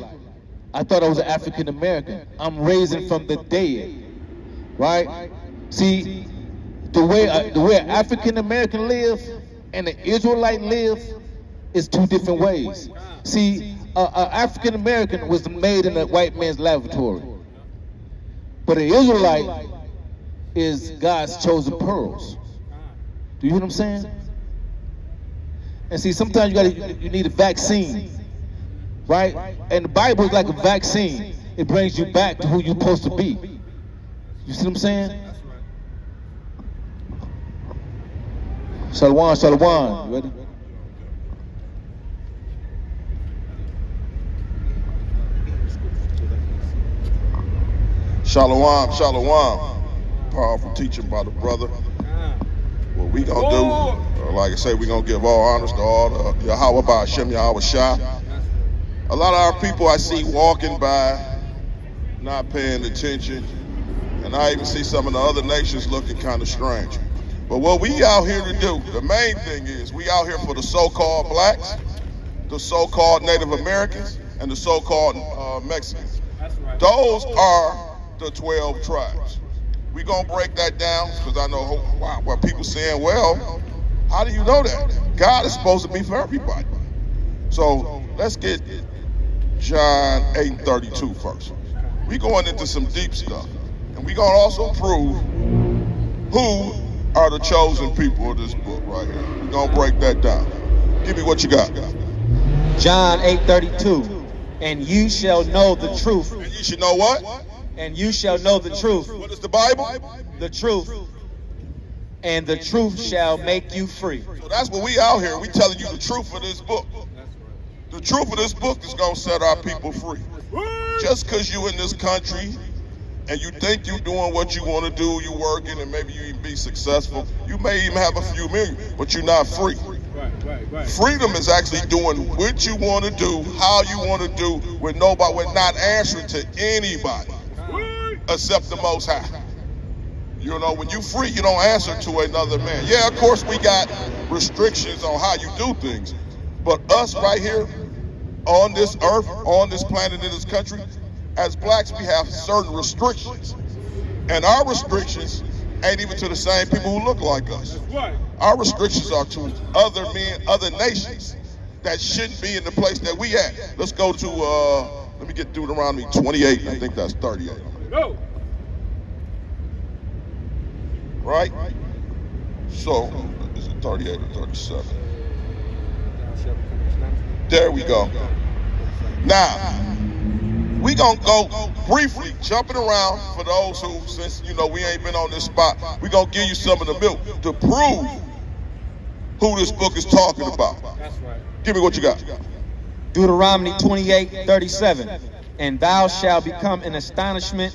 I thought I was an African American. I'm raising from the dead, right? See, the way an African American live and an Israelite live is two different ways. See, an African American was made in a white man's laboratory, but an Israelite is God's chosen pearls. Do you hear what I'm saying? And see, sometimes you need a vaccine, right? And the Bible is like a vaccine. It brings you back to who you're supposed to be. You see what I'm saying? Shalom, shalom. You ready? Shalom, shalom. Powerful teaching by the brother. What we gonna do, like I say, we gonna give all honors to all the Yahweh by Hashem Yahweh Shah. A lot of our people I see walking by, not paying attention, and I even see some of the other nations looking kind of strange. But what we out here to do, the main thing is, we out here for the so-called blacks, the so-called Native Americans, and the so-called Mexicans. Those are the 12 tribes. We gonna break that down, because I know what people saying, well, how do you know that? God is supposed to be for everybody. So let's get John 8:32 first. We going into some deep stuff. And we gonna also prove who are the chosen people of this book right here. We gonna break that down. Give me what you got. John 8:32. And you shall know the truth. And you should know what? And you shall know the truth. What is the Bible? The truth. And the truth shall make you free. So that's what we out here. We telling you the truth of this book. The truth of this book is going to set our people free. Just because you in this country and you think you doing what you want to do, you working and maybe you even be successful, you may even have a few million, but you're not free. Right. Freedom is actually doing what you want to do, how you want to do, with not answering to anybody except the Most High. You know, when you free, you don't answer to another man. Yeah, of course we got restrictions on how you do things, but us right here on this earth, on this planet, in this country, as blacks, we have certain restrictions. And our restrictions ain't even to the same people who look like us. Our restrictions are to other men, other nations that shouldn't be in the place that we at. Let's go to, let me get Deuteronomy 28, I think that's 38. No. Right? So, is it 38 or 37? There we go. Now, we gonna go briefly, jumping around for those who, since you know we ain't been on this spot, we gonna give you some of the milk to prove who this book is talking about. That's right. Give me what you got. Deuteronomy 28:37. And thou shalt become an astonishment,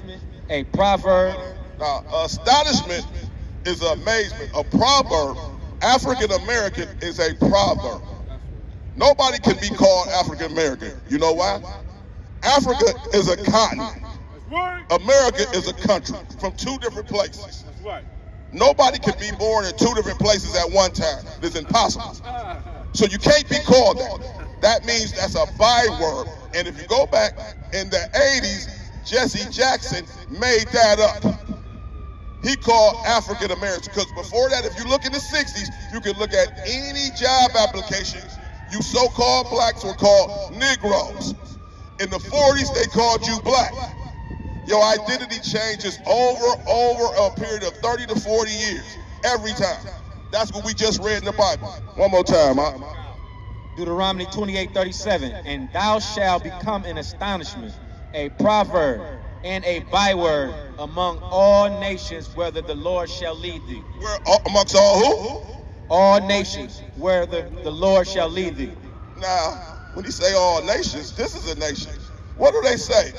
a proverb. Now, astonishment is amazement. A proverb, African American is a proverb. Nobody can be called African American. You know why? Africa is a continent. America is a country from two different places. Nobody can be born in two different places at one time. It's impossible. So you can't be called that. That means that's a byword. And if you go back in the 80s, Jesse Jackson made that up. He called African Americans, because before that, if you look in the 60s, you can look at any job application, you so-called blacks were called Negroes. In the 40s, they called you black. Your identity changes over a period of 30 to 40 years, every time. That's what we just read in the Bible. One more time, huh? Deuteronomy 28:37. And thou shalt become an astonishment, a proverb, and a byword among all nations, whether the Lord shall lead thee. We're amongst all who? all nations where the Lord shall lead thee. Now, when he say all nations, this is a nation. What do they say?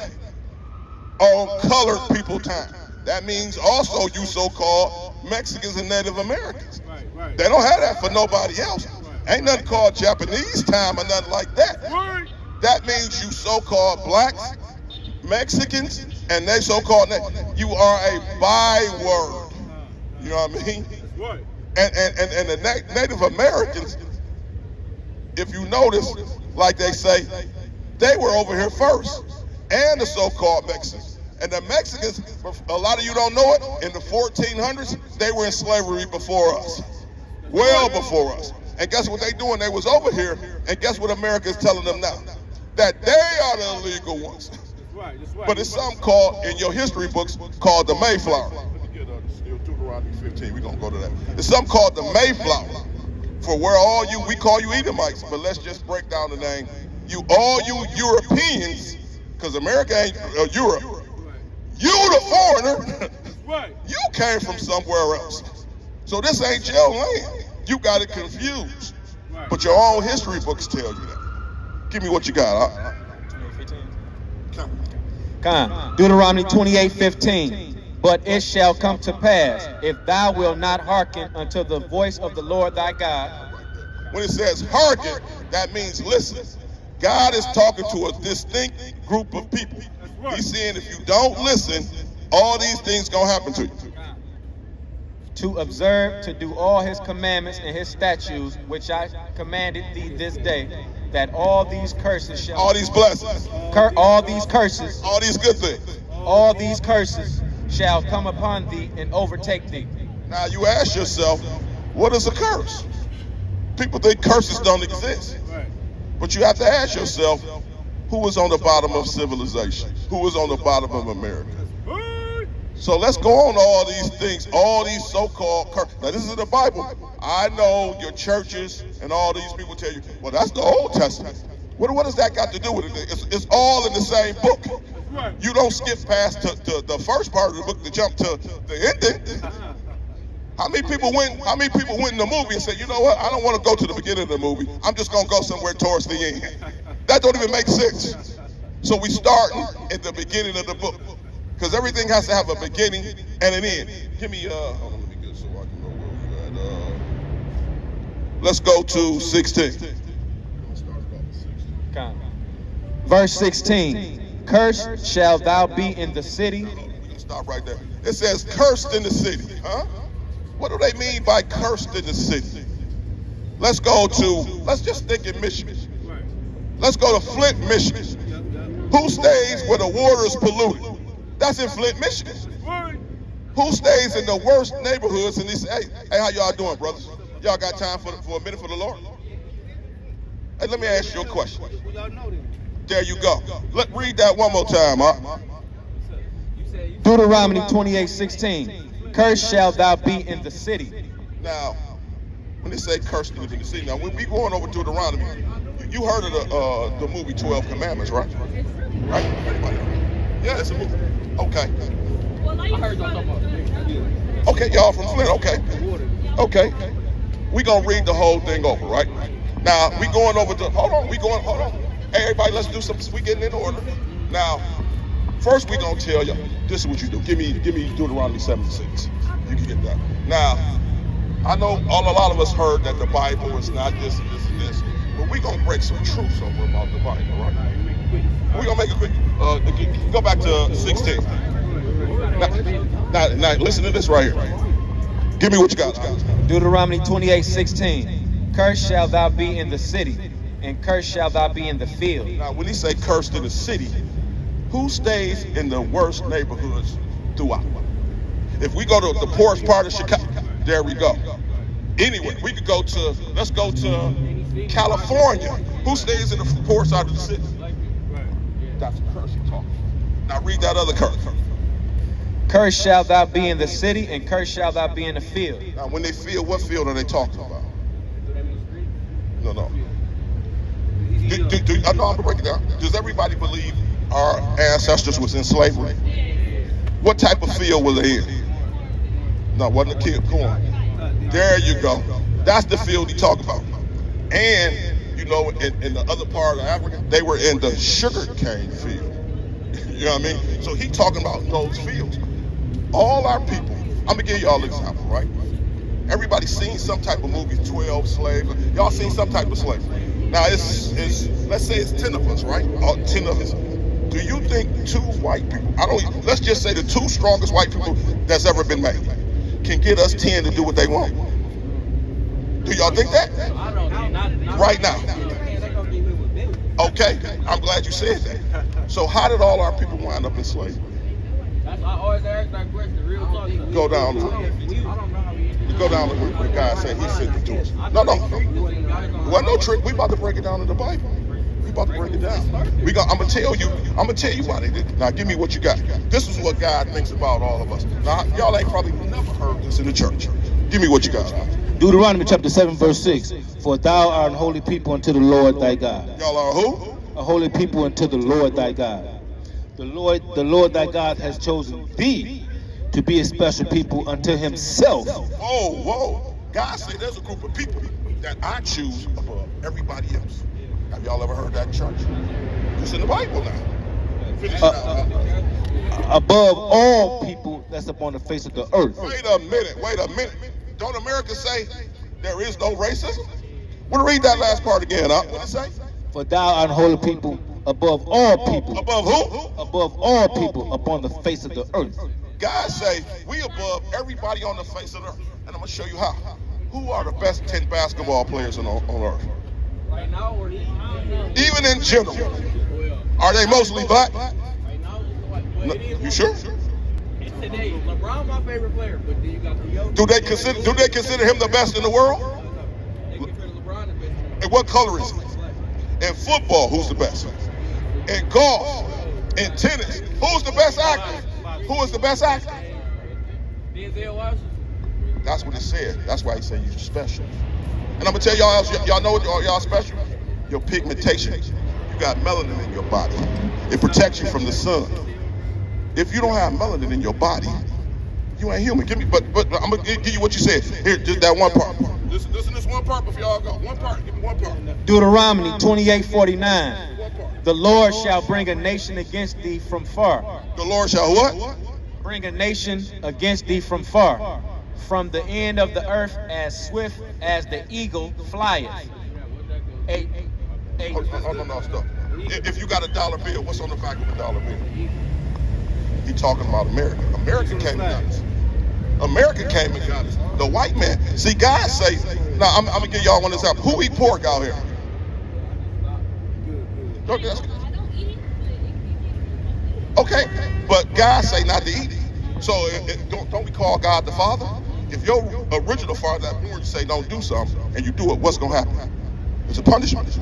On colored people time. That means also you so-called Mexicans and Native Americans. Right. They don't have that for nobody else. Ain't nothing called Japanese time or nothing like that. Right. That means you so-called blacks, Mexicans, and they so-called, you are a byword. You know what I mean? Right. And the Native Americans, if you notice, like they say, they were over here first, and the so-called Mexicans. And the Mexicans, a lot of you don't know it, in the 1400s, they were in slavery before us, well before us. And guess what they doing? They was over here, and guess what America is telling them now? That they are the illegal ones. That's right. But it's something called, in your history books, called the Mayflower. Let me get Deuteronomy 15, we're gonna go to that. It's something called the Mayflower. For where all you, we call you Edomites, but let's just break down the name. All you Europeans, because America ain't Europe. You the foreigner, Right. you came from somewhere else. So this ain't your land. You got it confused. Right. But your own history books tell you that. Give me what you got. Come. Deuteronomy 28:15. But it shall come to pass, if thou wilt not hearken unto the voice of the Lord thy God. When it says hearken, that means listen. God is talking to a distinct group of people. He's saying if you don't listen, all these things gonna happen to you. To observe, to do all his commandments and his statutes, which I commanded thee this day, that all these curses shall... All these blessings, all these curses, all these good things. all these curses shall come upon thee and overtake thee. Now you ask yourself, what is a curse? People think curses don't exist. Right. But you have to ask yourself, who was on the bottom of civilization? Who was on the bottom of America? Right. So let's go on to all these things, all these so-called curses. Now this is the Bible. I know your churches and all these people tell you, well, that's the Old Testament. What does that got to do with it? It's all in the same book. Right. You don't skip past to the first part of the book to jump to the ending. How many people went in the movie and said, you know what, I don't want to go to the beginning of the movie. I'm just going to go somewhere towards the end. That don't even make sense. So we start at the beginning of the book. Because everything has to have a beginning and an end. Give me, hold on, let me get it so I can know where we're at. Let's go to 16. Come. Verse 16. Cursed shalt thou be in the city. We're going to stop right there. It says cursed in the city. Huh? What do they mean by cursed in the city? Let's just think in Michigan. Right. Let's go to Flint, Michigan. Who stays where the water is polluted? That's in Flint, Michigan. Right. Who stays in the worst neighborhoods and they say, hey, how y'all doing, brothers? Y'all got time for a minute for the Lord? Hey, let me ask you a question. There you go. Read that one more time, huh? Deuteronomy 28:16. Cursed shalt thou be in the city. Now, when they say cursed in the city, now when we going over Deuteronomy, you heard of the movie 12 Commandments, right? Right? Yeah, it's a movie. Okay. Okay, y'all from Flint, okay. Okay. We gonna read the whole thing over, right? Now, we going over hold on. Hey, everybody, let's do something. We getting in order. Now, first we gonna tell you, this is what you do. Give me Deuteronomy 7:6. You can get that. Now, I know a lot of us heard that the Bible is not this and this and this, but we gonna break some truths over about the Bible, right? We gonna make it quick. Go back to 16. Now, listen to this right here. Give me what you got. Deuteronomy 28:16. Cursed shalt thou be in the city, and cursed shalt thou be in the field. Now, when he say cursed in the city, who stays in the worst neighborhoods throughout? If we go to the poorest part of Chicago, there we go. Anyway, let's go to California. Who stays in the poor side of the city? That's a curse you're talking. Now read that other curse. Cursed shalt thou be in the city, and cursed shalt thou be in the field. Now when they field, what field are they talking about? No. I know I'm gonna break it down. Does everybody believe our ancestors was in slavery? What type of field were they in? No, wasn't a kid. Go on. There you go. That's the field he talking about. And, you know, in the other part of Africa, they were in the sugar cane field. You know what I mean? So he talking about those fields. All our people, I'm gonna give y'all an example, right? Everybody seen some type of movie, 12 slaves. Y'all seen some type of slavery. Now it's let's say it's 10 of us, right? 10 of us. Do you think 2 white people, let's just say the 2 strongest white people that's ever been made, can get us 10 to do what they want? Do y'all think that? Right now. Okay, I'm glad you said that. So how did all our people wind up in slavery? I always ask that question, real talk. Go down to what the guy said he sent it to us. No. Wasn't no trick. We about to break it down in the Bible. We about to break it down. I'm gonna tell you why they did it. Now give me what you got. This is what God thinks about all of us. Now y'all ain't probably never heard this in the church. Give me what you got. Deuteronomy chapter 7, verse 6. For thou art an holy people unto the Lord thy God. Y'all are who? A holy people unto the Lord thy God. The Lord thy God has chosen thee to be a special people unto himself. Whoa. God said there's a group of people that I choose above everybody else. Have y'all ever heard that in church? It's in the Bible now. Above all people that's upon the face of the earth. Wait a minute. Don't America say there is no racism? We'll read that last part again, huh? What did it say? For thou art an holy people above all people. Above who? Above all people upon the face of the earth. God say we above everybody on the face of the earth. And I'm going to show you how. Who are the best 10 basketball players on earth? Right now, or Even in general. Are they mostly black? right now, No, you sure? today, LeBron my favorite player, but then you got the young. Do they consider him the best in the world? They consider LeBron the best. And what color is he? In football, who's the best? In golf, in tennis, who's the best actor? Who is the best actor? Denzel Washington. That's what it said. That's why he said you're special. And I'm gonna tell y'all else, y'all know what y'all special? Your pigmentation. You got melanin in your body. It protects you from the sun. If you don't have melanin in your body, you ain't human. But I'm gonna give you what you said. Here, just that one part. Listen to this one part before y'all go. One part. Give me one part. Deuteronomy 28:49. One part. The Lord shall bring a nation against thee from far. The Lord shall what? Bring a nation against thee from far. From the end of the earth as swift as the eagle flieth. No, stop. If you got a dollar bill, what's on the back of a dollar bill? He talking about America. America came and got us. America came and got us. The white man. See, God say, now I'm gonna give y'all one example. Who eat pork out here? Okay, but God say not to eat it. So don't we call God the Father? If your original father that born you say don't do something and you do it, what's gonna happen? It's a punishment.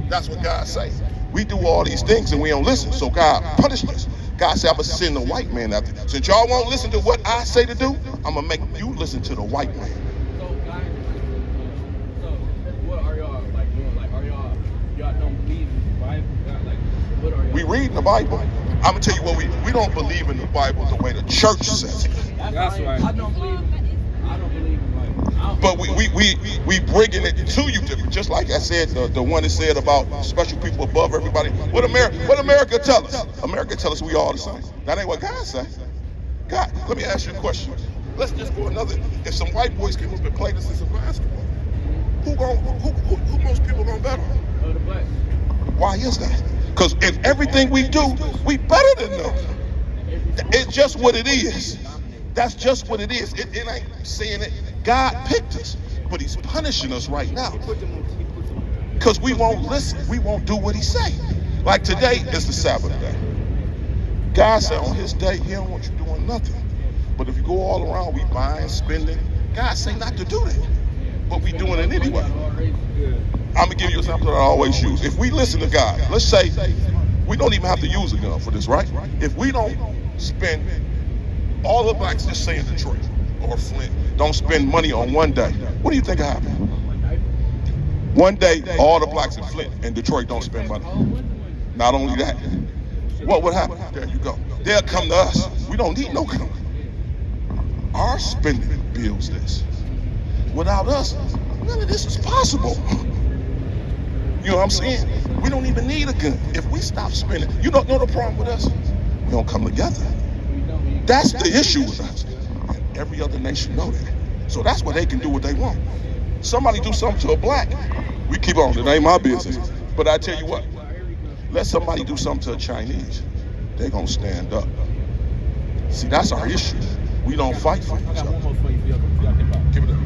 That's what God say. We do all these things and we don't listen, so God punished us. God said, I'm gonna send the white man after. Since y'all won't listen to what I say to do, I'm gonna make you listen to the white man. So, guys, what are y'all like doing? Like, y'all don't believe in the Bible? Like, what are y'all? We read the Bible. I'm gonna tell you what we don't believe in the Bible the way the church says it. That's right. I don't believe in the Bible. But we bringing it to you different. Just like I said, the one that said about special people above everybody. What America tell us? America tell us we all the same. That ain't what God say. God, let me ask you a question. Let's just go another. If some white boys came up and played us in some basketball, who most people gonna bet on? The black. Why is that? Because in everything we do, we better than them. It's just what it is. That's just what it is. It ain't saying it. God picked us, but he's punishing us right now. Because we won't listen. We won't do what he say. Like today is the Sabbath day. God said on his day, he don't want you doing nothing. But if you go all around, we buying, spending. God say not to do that. But we doing it anyway. I'm going to give you an example that I always use. If we listen to God, let's say we don't even have to use a gun for this, right? If we don't spend, all the blacks just say in Detroit or Flint, don't spend money on one day, what do you think will happen? One day, all the blacks in Flint and Detroit don't spend money. Not only that, what would happen? There you go. They'll come to us. We don't need no gun. Our spending builds this. Without us, none of this is possible. You know what I'm saying? We don't even need a gun. If we stop spending, you don't know the problem with us? We don't come together. That's the issue with us. And every other nation know that. So that's why they can do what they want. Somebody do something to a black, we keep on. It ain't my business. But I tell you what, let somebody do something to a Chinese, they gonna stand up. See, that's our issue. We don't fight for each I got one other. more for you. Give it up.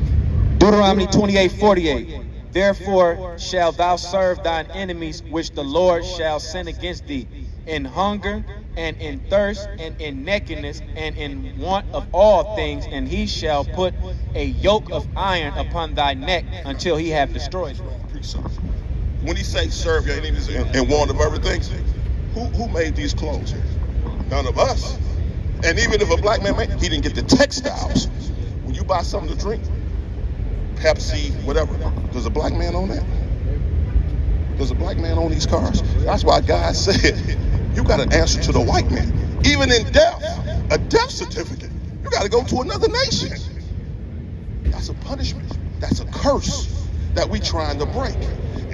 Deuteronomy 28:48. Therefore shalt thou serve thine enemies which the Lord shall send against thee, in hunger and in thirst and in nakedness and in want of all things, and he shall put a yoke of iron upon thy neck until he have destroyed thee. When he say serve your enemies and want of everything, who made these clothes? None of us. And even if a black man made, he didn't get the textiles. When you buy something to drink, Pepsi, whatever, does a black man own that? Does a black man own these cars? That's why God said, you got to answer to the white man. Even in death, a death certificate, you got to go to another nation. That's a punishment. That's a curse that we trying to break.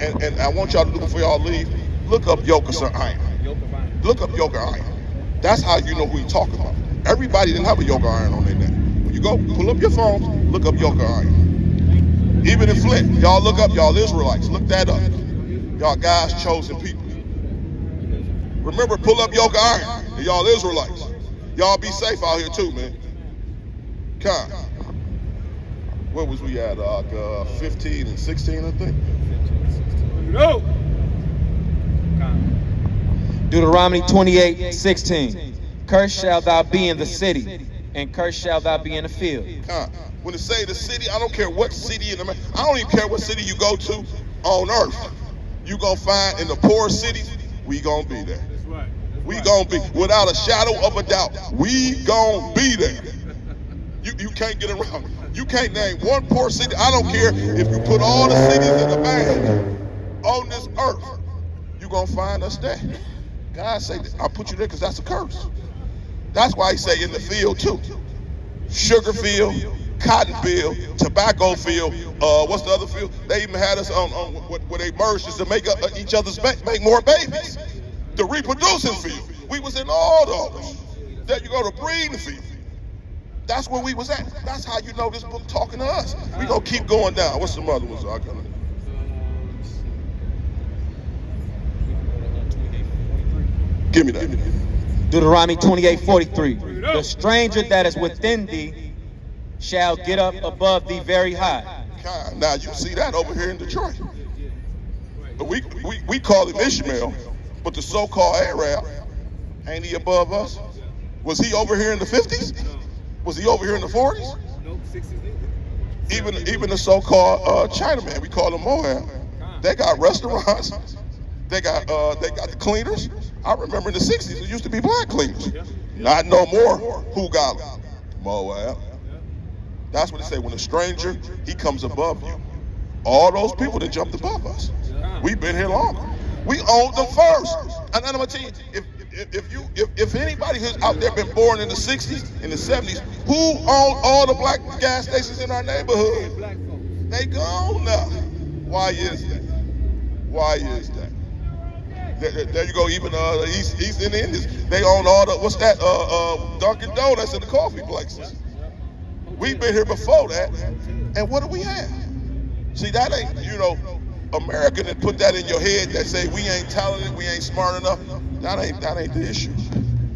And I want y'all to do before y'all leave, look up yoke of iron. Look up yoke of iron. That's how you know who you're talking about. Everybody didn't have a yoke of iron on their neck. When you go, pull up your phone, look up yoke of iron. Even in Flint, y'all look up, y'all Israelites, look that up. Y'all God's chosen people. Remember, pull up yoke of iron, and y'all Israelites. Y'all be safe out here too, man. Come. What was we at, 15 and 16, I think? No. Deuteronomy 28:16. Cursed shalt thou be in the city, and cursed shalt thou be in the field. When it say the city, I don't care what city in America, I don't even care what city you go to on earth. You gonna find in the poorest cities, we gonna be there. That's right. We gonna be, without a shadow of a doubt, we gonna be there. You can't get around it. You can't name one poor city. I don't care if you put all the cities in the bag on this earth, you gonna find us there. God say, I'll put you there because that's a curse. That's why he say in the field too. Sugar field, cotton field, tobacco field, what's the other field? They even had us on where they merged us to make each other's make more babies. The reproducing field. We was in all those. Then you go to breeding field. That's where we was at. That's how you know this book talking to us. We gonna keep going down. What's some other ones? Give me that. Deuteronomy 28:43. The stranger that is within thee shall get up above thee very high. Now you see that over here in Detroit. But we call him Ishmael, but the so-called Arab, ain't he above us? Was he over here in the 50s? Was he over here in the 40s? No, 60s. Even the so-called Chinaman, we call them Moab. They got restaurants. They got the cleaners. I remember in the 60s, it used to be black cleaners. Not no more. Who got them? Moab. That's what they say. When a stranger, he comes above you. All those people that jumped above us. We've been here longer. We owned them first. And I'm gonna tell you, if anybody who's out there been born in the 60s, in the 70s, who owned all the black gas stations in our neighborhood? They gone now. Why is that? Why is that? There you go. Even East Indians, they own all the what's that? Dunkin' Donuts and the coffee places. We've been here before that, and what do we have? See, that ain't America that put that in your head that say we ain't talented, we ain't smart enough. That ain't the issue.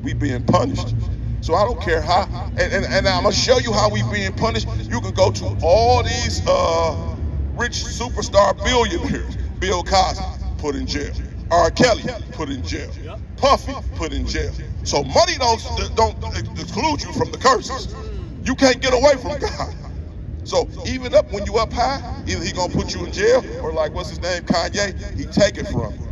We being punished. So I don't care how. And I'm gonna show you how we being punished. You can go to all these rich superstar billionaires. Bill Cosby put in jail. R. Kelly put in jail. Puffy put in jail. So money don't exclude you from the curses. You can't get away from God. So even up when you up high, either he gonna put you in jail or like what's his name, Kanye, he take it from you.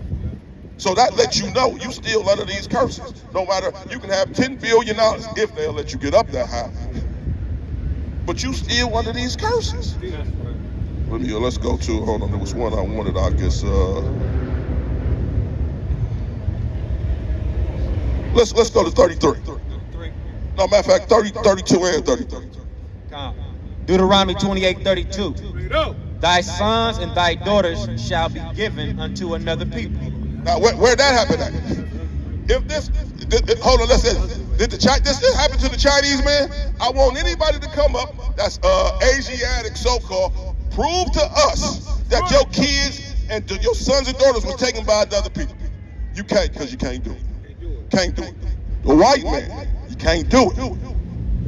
So that lets you know you still under these curses. No matter, you can have $10 billion if they'll let you get up that high. But you still under these curses. Let's go to, hold on, there was one I wanted, I guess, let's go to 33. No, matter of fact, 32 and 33. Deuteronomy 28:32. Bring it out. Thy sons and thy daughters shall be given unto another people. Now, where that happened at? If hold on, let's say, this happen to the Chinese man? I want anybody to come up that's Asiatic, so-called, prove to us that your kids and your sons and daughters was taken by other people. You can't, because you can't do it. Can't do it. The white man, you can't do it.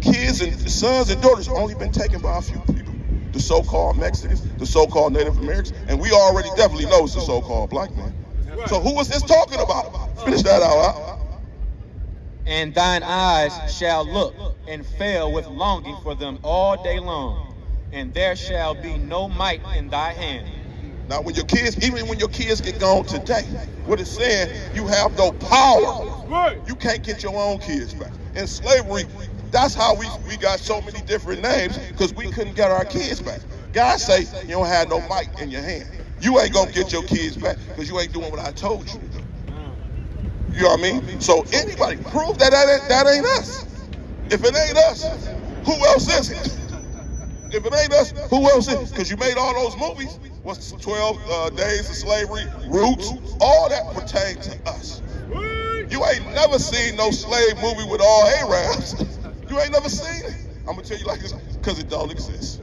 Kids and sons and daughters only been taken by a few people. The so-called Mexicans, the so-called Native Americans, and we already definitely know it's the so-called black man. So who was this talking about? Finish that out. And thine eyes shall look and fail with longing for them all day long, and there shall be no might in thy hand. Now, when your kids, even when your kids get gone today, what it's saying, you have no power. You can't get your own kids back. In slavery, that's how we got so many different names, because we couldn't get our kids back. God say you don't have no might in your hand. You ain't gonna get your kids back because you ain't doing what I told you to do. You know what I mean? So anybody prove that ain't us. If it ain't us, who else is it? If it ain't us, who else is it? Because you made all those movies. What's 12 Days of Slavery, Roots, all that pertain to us. You ain't never seen no slave movie with all Arabs. You ain't never seen it. I'm gonna tell you like this, because it don't exist.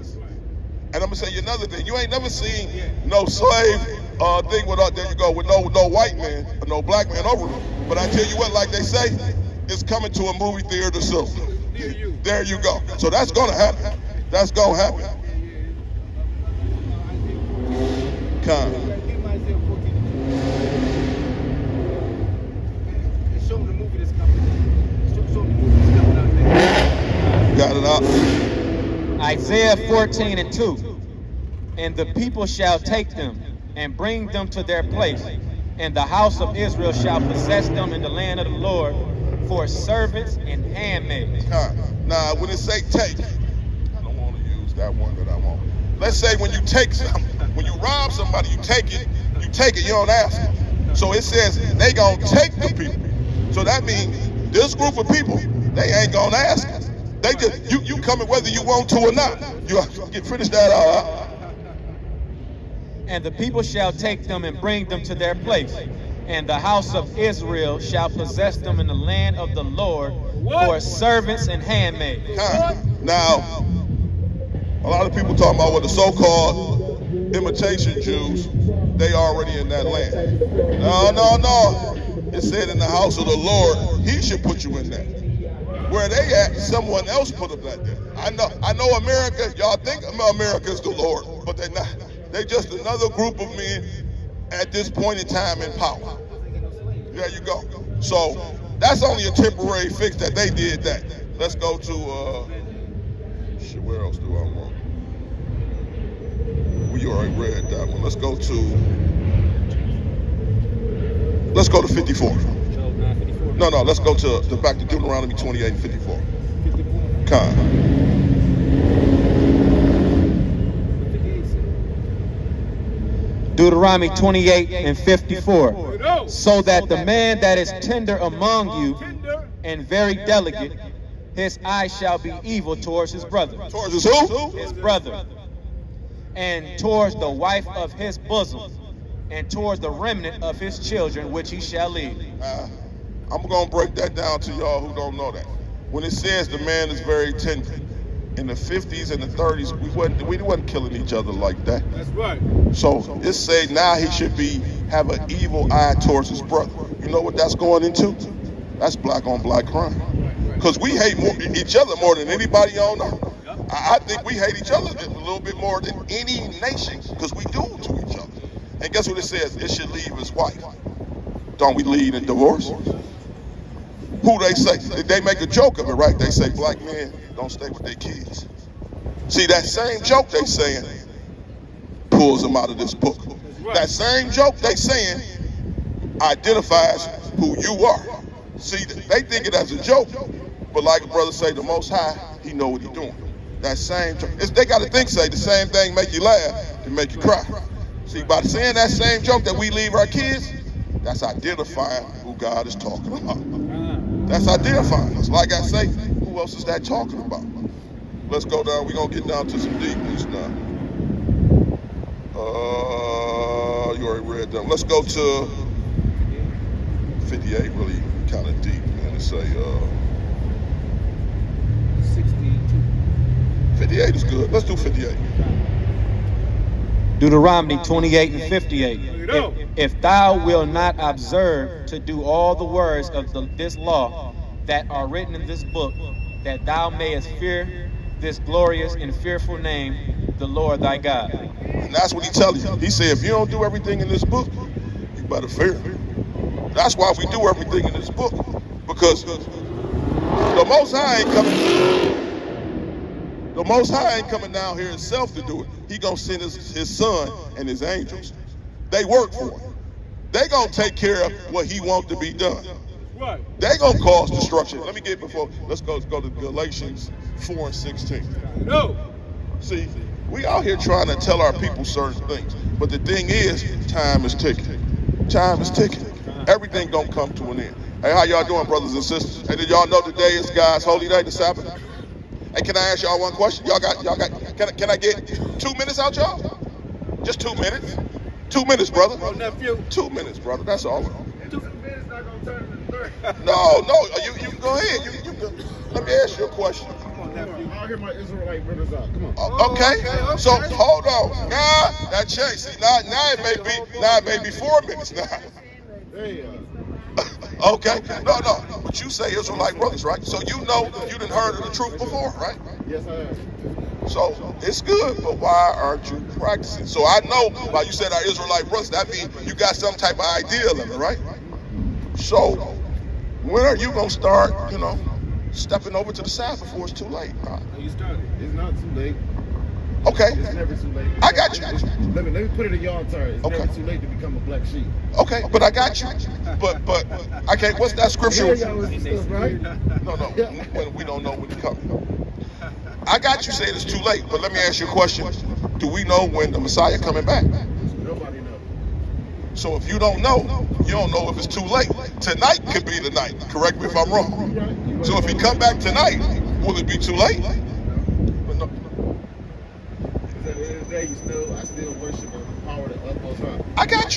And I'm gonna tell you another thing. You ain't never seen no slave thing with there you go with no white man or no black man over it. But I tell you what, like they say, it's coming to a movie theater soon. There you go. So that's gonna happen. That's gonna happen. Come. Got it up. Isaiah 14:2. And the people shall take them and bring them to their place, and the house of Israel shall possess them in the land of the Lord for servants and handmaids. Now, when it say take, I don't want to use that one that I want. Let's say when you take something, when you rob somebody, you take it, you don't ask them. So it says they gonna take the people. So that means this group of people, they ain't gonna ask them. They just, you coming whether you want to or not. You get finish that out. And the people shall take them and bring them to their place, and the house of Israel shall possess them in the land of the Lord for servants and handmaids. Now, a lot of people talking about what the so-called imitation Jews, they already in that land. No. It said in the house of the Lord, he should put you in there. Where they at, someone else put them like that. I know America, y'all think America is the Lord, but they're not. They just another group of men at this point in time in power. There you go. So that's only a temporary fix that they did that. Let's go to, where else do I want? We already read that one. Let's go to 54. No, let's go to back to Deuteronomy 28 and 54. Deuteronomy 28 and 54. So that the man that is tender among you and very delicate, his eye shall be evil towards his brother. Towards his who? His brother. And towards the wife of his bosom, and towards the remnant of his children, which he shall lead. I'm going to break that down to y'all who don't know that. When it says the man is very tender, in the 50s and the 30s, we wasn't killing each other like that. That's right. So it say now he should have an evil eye towards his brother. You know what that's going into? That's black on black crime. Because we hate each other more than anybody on earth. I think we hate each other a little bit more than any nation, because we do it to each other. And guess what it says? It should leave his wife. Don't we lead in divorce? Who they say? They make a joke of it, right? They say black men don't stay with their kids. See, that same joke they saying pulls them out of this book. That same joke they saying identifies who you are. See, they think it as a joke, but like a brother say, the Most High, he know what he doing. That same joke. They got to think, say, the same thing make you laugh and make you cry. See, by saying that same joke that we leave our kids, that's identifying who God is talking about. That's identifying us. Like I say, who else is that talking about? Let's go down. We're gonna get down to some deep ones now. You already read them. Let's go to 58, really kind of deep, man. Let's say 62. 58 is good. Let's do 58. Deuteronomy 28 and 58. If thou wilt not observe to do all the words of this law that are written in this book, that thou mayest fear this glorious and fearful name, the Lord thy God. And that's what he tells you. He said, if you don't do everything in this book, you better fear him. That's why we do everything in this book. Because the Most High ain't coming. The Most High ain't coming down here himself to do it. He gonna send his son and his angels. They work for him. They gonna take care of what he wants to be done. Right. They gonna cause destruction. Let me get before. Let's go to Galatians 4 and 16. No. See, we out here trying to tell our people certain things, but the thing is, time is ticking. Time is ticking. Everything gonna come to an end. Hey, how y'all doing, brothers and sisters? Hey, did y'all know today is God's holy day, the Sabbath? Hey, can I ask y'all one question? Y'all got. Can I get 2 minutes out, y'all? Just 2 minutes. 2 minutes, brother. Oh, nephew. 2 minutes, brother. That's all. 2 minutes not gonna turn into 30. No. You can go ahead. You can. Let me ask you a question. Come on, nephew. I'll hear my Israelite brothers out. Come on. Okay. Okay. So hold on. Now that changed. See, now it may be 4 minutes now. Hey, Okay. No. But you say Israelite brothers, right? So you know you done heard of the truth before, right? yes, I am. So it's good, but why aren't you practicing? So I know why you said our Israelite brothers. That means you got some type of idea of it, right? So when are you gonna start, stepping over to the side before it's too late? You started. It's not too late. Okay. It's never too late. I got you. Let me put it in your terms. It's Okay. never too late to become a black sheep. Okay, but I got you. But I can't. What's that scripture? Yeah, y'all was stuff, right? No. When we don't know when it's coming. I got you saying it's too late, but let me ask you a question. Do we know when the Messiah coming back? Nobody knows. So if you don't know if it's too late. Tonight could be the night. Correct me if I'm wrong. So if he come back tonight, will it be too late? But no. Because at the end of the day, I still worship the power of the utmost high. I got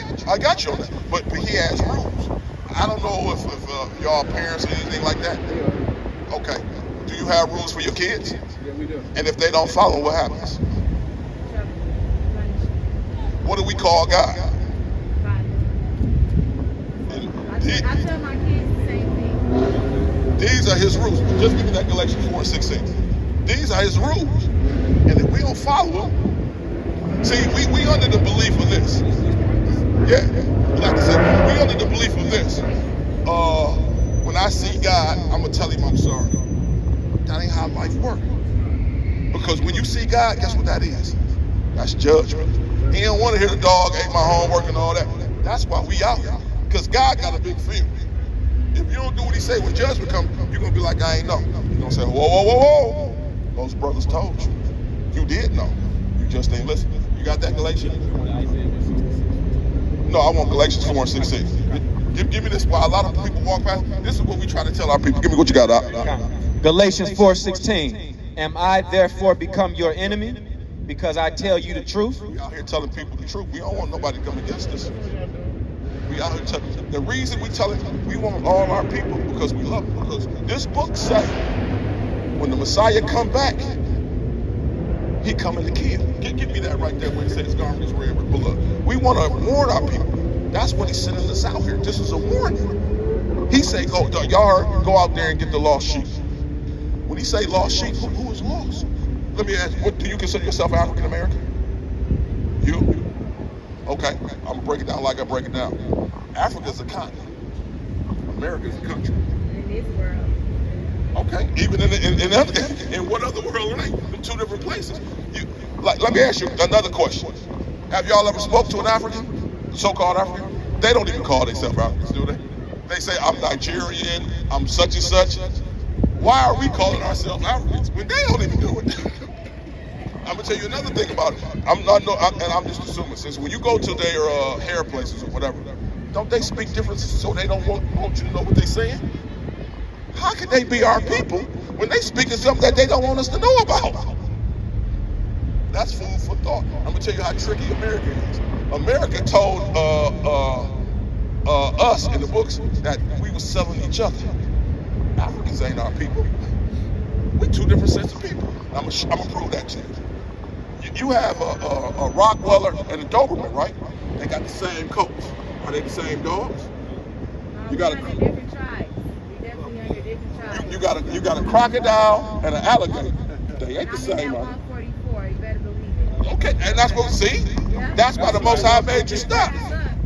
you on that. But he has rules. I don't know if y'all parents or anything like that. Okay. Do you have rules for your kids? Yeah, we do. And if they don't follow, what happens? What do we call God? I tell my kids the same thing. These are his rules. Just give me that Galatians 4 and 16. These are his rules. And if we don't follow them, see, we under the belief of this. Yeah, like I said, we under the belief of this. When I see God, I'm going to tell him I'm sorry. That ain't how life works. Because when you see God, guess what that is? That's judgment. He don't want to hear the dog ate my homework and all that. That's why we out here. Because God got a big field. If you don't do what he say when judgment comes, you're going to be like, I ain't know. You're going to say, whoa. Those brothers told you. You did know. You just ain't listen. You got that Galatians? No, I want Galatians 4 and 16. Give me this. While a lot of people walk past, this is what we try to tell our people. Give me what you got out. Galatians 4:16. Am I therefore become your enemy because I tell you the truth? We out here telling people the truth. We don't want nobody to come against us. We out here telling. The reason we tell it, we want all our people because we love them. Because this book says, when the Messiah come back, he coming to kill. Give me that right there when it says his garment is red with blood. We want to warn our people. That's what he's sending us out here. This is a warning. He say, y'all heard, go out there and get the lost sheep. When he say lost sheep, who is lost? Let me ask, what do you consider yourself African American? You? Okay, I'm gonna break it down like I break it down. Africa's a continent. America's a country. In this world. Okay, even in what other world are they? In two different places. Let me ask you another question. Have y'all ever spoke to an African, so-called African? They don't even call themselves Africans, do they? They say, I'm Nigerian, I'm such and such. Why are we calling ourselves Africans when they don't even do it? I'm gonna tell you another thing about it. I'm just assuming, since when you go to their hair places or whatever, don't they speak different so they don't want you to know what they're saying? How can they be our people, when they speak of something that they don't want us to know about. That's food for thought. I'm gonna tell you how tricky America is. America told us in the books that we were selling each other. Africans ain't our people. We two different sets of people. I'm gonna prove that to you. You have a Rottweiler and a Doberman, right? They got the same coats. Are they the same dogs? You got under different tribes. We definitely under different tribes. you got a crocodile and an alligator. They ain't the I'm in same. that 144. You better believe it. Okay, and that's what we see. Yeah. That's why the Most High made you stop. Look,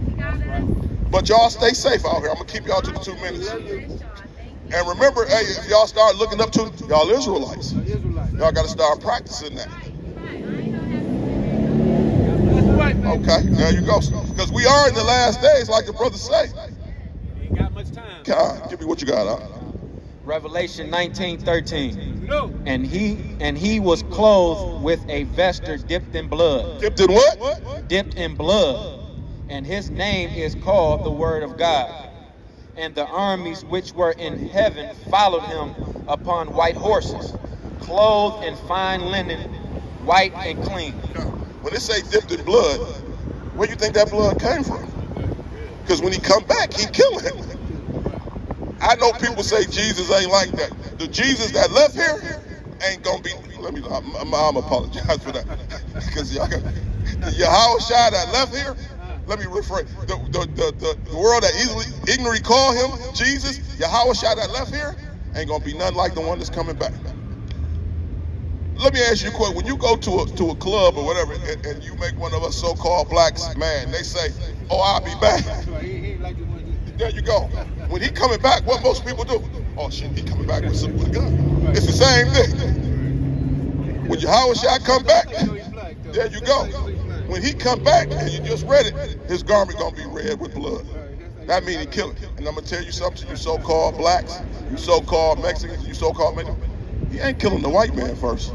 he got us. But y'all stay safe out here. I'm gonna keep y'all to the 2 minutes. Yes, Sean. Thank you. And remember, hey, if y'all start looking up to y'all Israelites, Israelite. y'all gotta start practicing that. Right. I ain't gonna have to. Okay, there you go. Because we are in the last days, like the brothers say. Ain't got much time. God, give me what you got, huh? Revelation 19:13. No. And he was clothed with a vesture dipped in blood. Dipped in what? Dipped in blood. And his name is called the Word of God. And the armies which were in heaven followed him upon white horses, clothed in fine linen, white and clean. When they say dipped in blood, where you think that blood came from? Because when he come back, he killing him. I know people say Jesus ain't like that. The Jesus that left here ain't gonna be. I'm apologize for that, because y'all got the Yahushua that left here. Let me rephrase. The world that ignorantly call him Jesus, Yahushua that left here, ain't gonna be nothing like the one that's coming back. Let me ask you a question. When you go to a club or whatever, and you make one of us so-called blacks mad, they say, "Oh, I'll be back." There you go. When he coming back, what most people do? Oh shit, he coming back with a gun. It's the same thing. When Yahushua come back, there you go. When he come back, and you just read it, his garment gonna be red with blood. That means he killing. And I'm gonna tell you something, you so-called blacks, you so-called Mexicans, you so-called Mexicans, he ain't killing the white man first.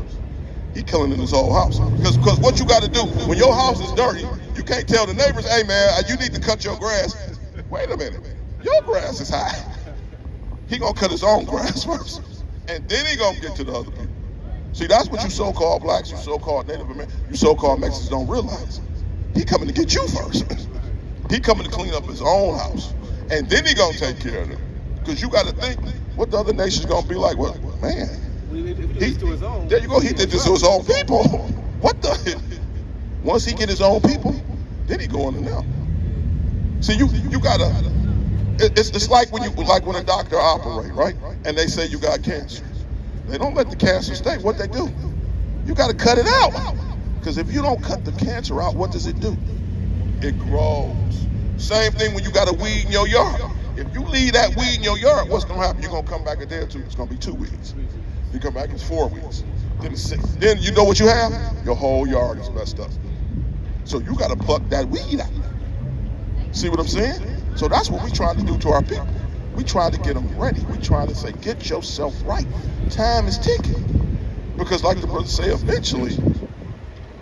He killing in his whole house. Because what you gotta do, when your house is dirty, you can't tell the neighbors, hey man, you need to cut your grass. Wait a minute, your grass is high. He gonna cut his own grass first. And then he gonna get to the other people. See, that's what you so-called blacks, you so-called Native Americans, you so-called Mexicans don't realize. He coming to get you first. He coming to clean up his own house. And then he gonna take care of it. Because you gotta think, what the other nation's gonna be like? Well, man, there you go, he did this to his own people. What the? Once he get his own people, then he go on to them. See, you gotta, it's like when a doctor operate, right? And they say you got cancer. They don't let the cancer stay. What they do? You gotta cut it out. Because if you don't cut the cancer out, what does it do? It grows. Same thing when you got a weed in your yard. If you leave that weed in your yard, what's gonna happen? You're gonna come back a day or two, it's gonna be 2 weeks. You come back, it's 4 weeks. Then it's 6. Then you know what you have? Your whole yard is messed up. So you gotta pluck that weed out. See what I'm saying? So that's what we trying to do to our people. We trying to get them ready. We trying to say, get yourself right. Time is ticking. Because like the brothers say, eventually,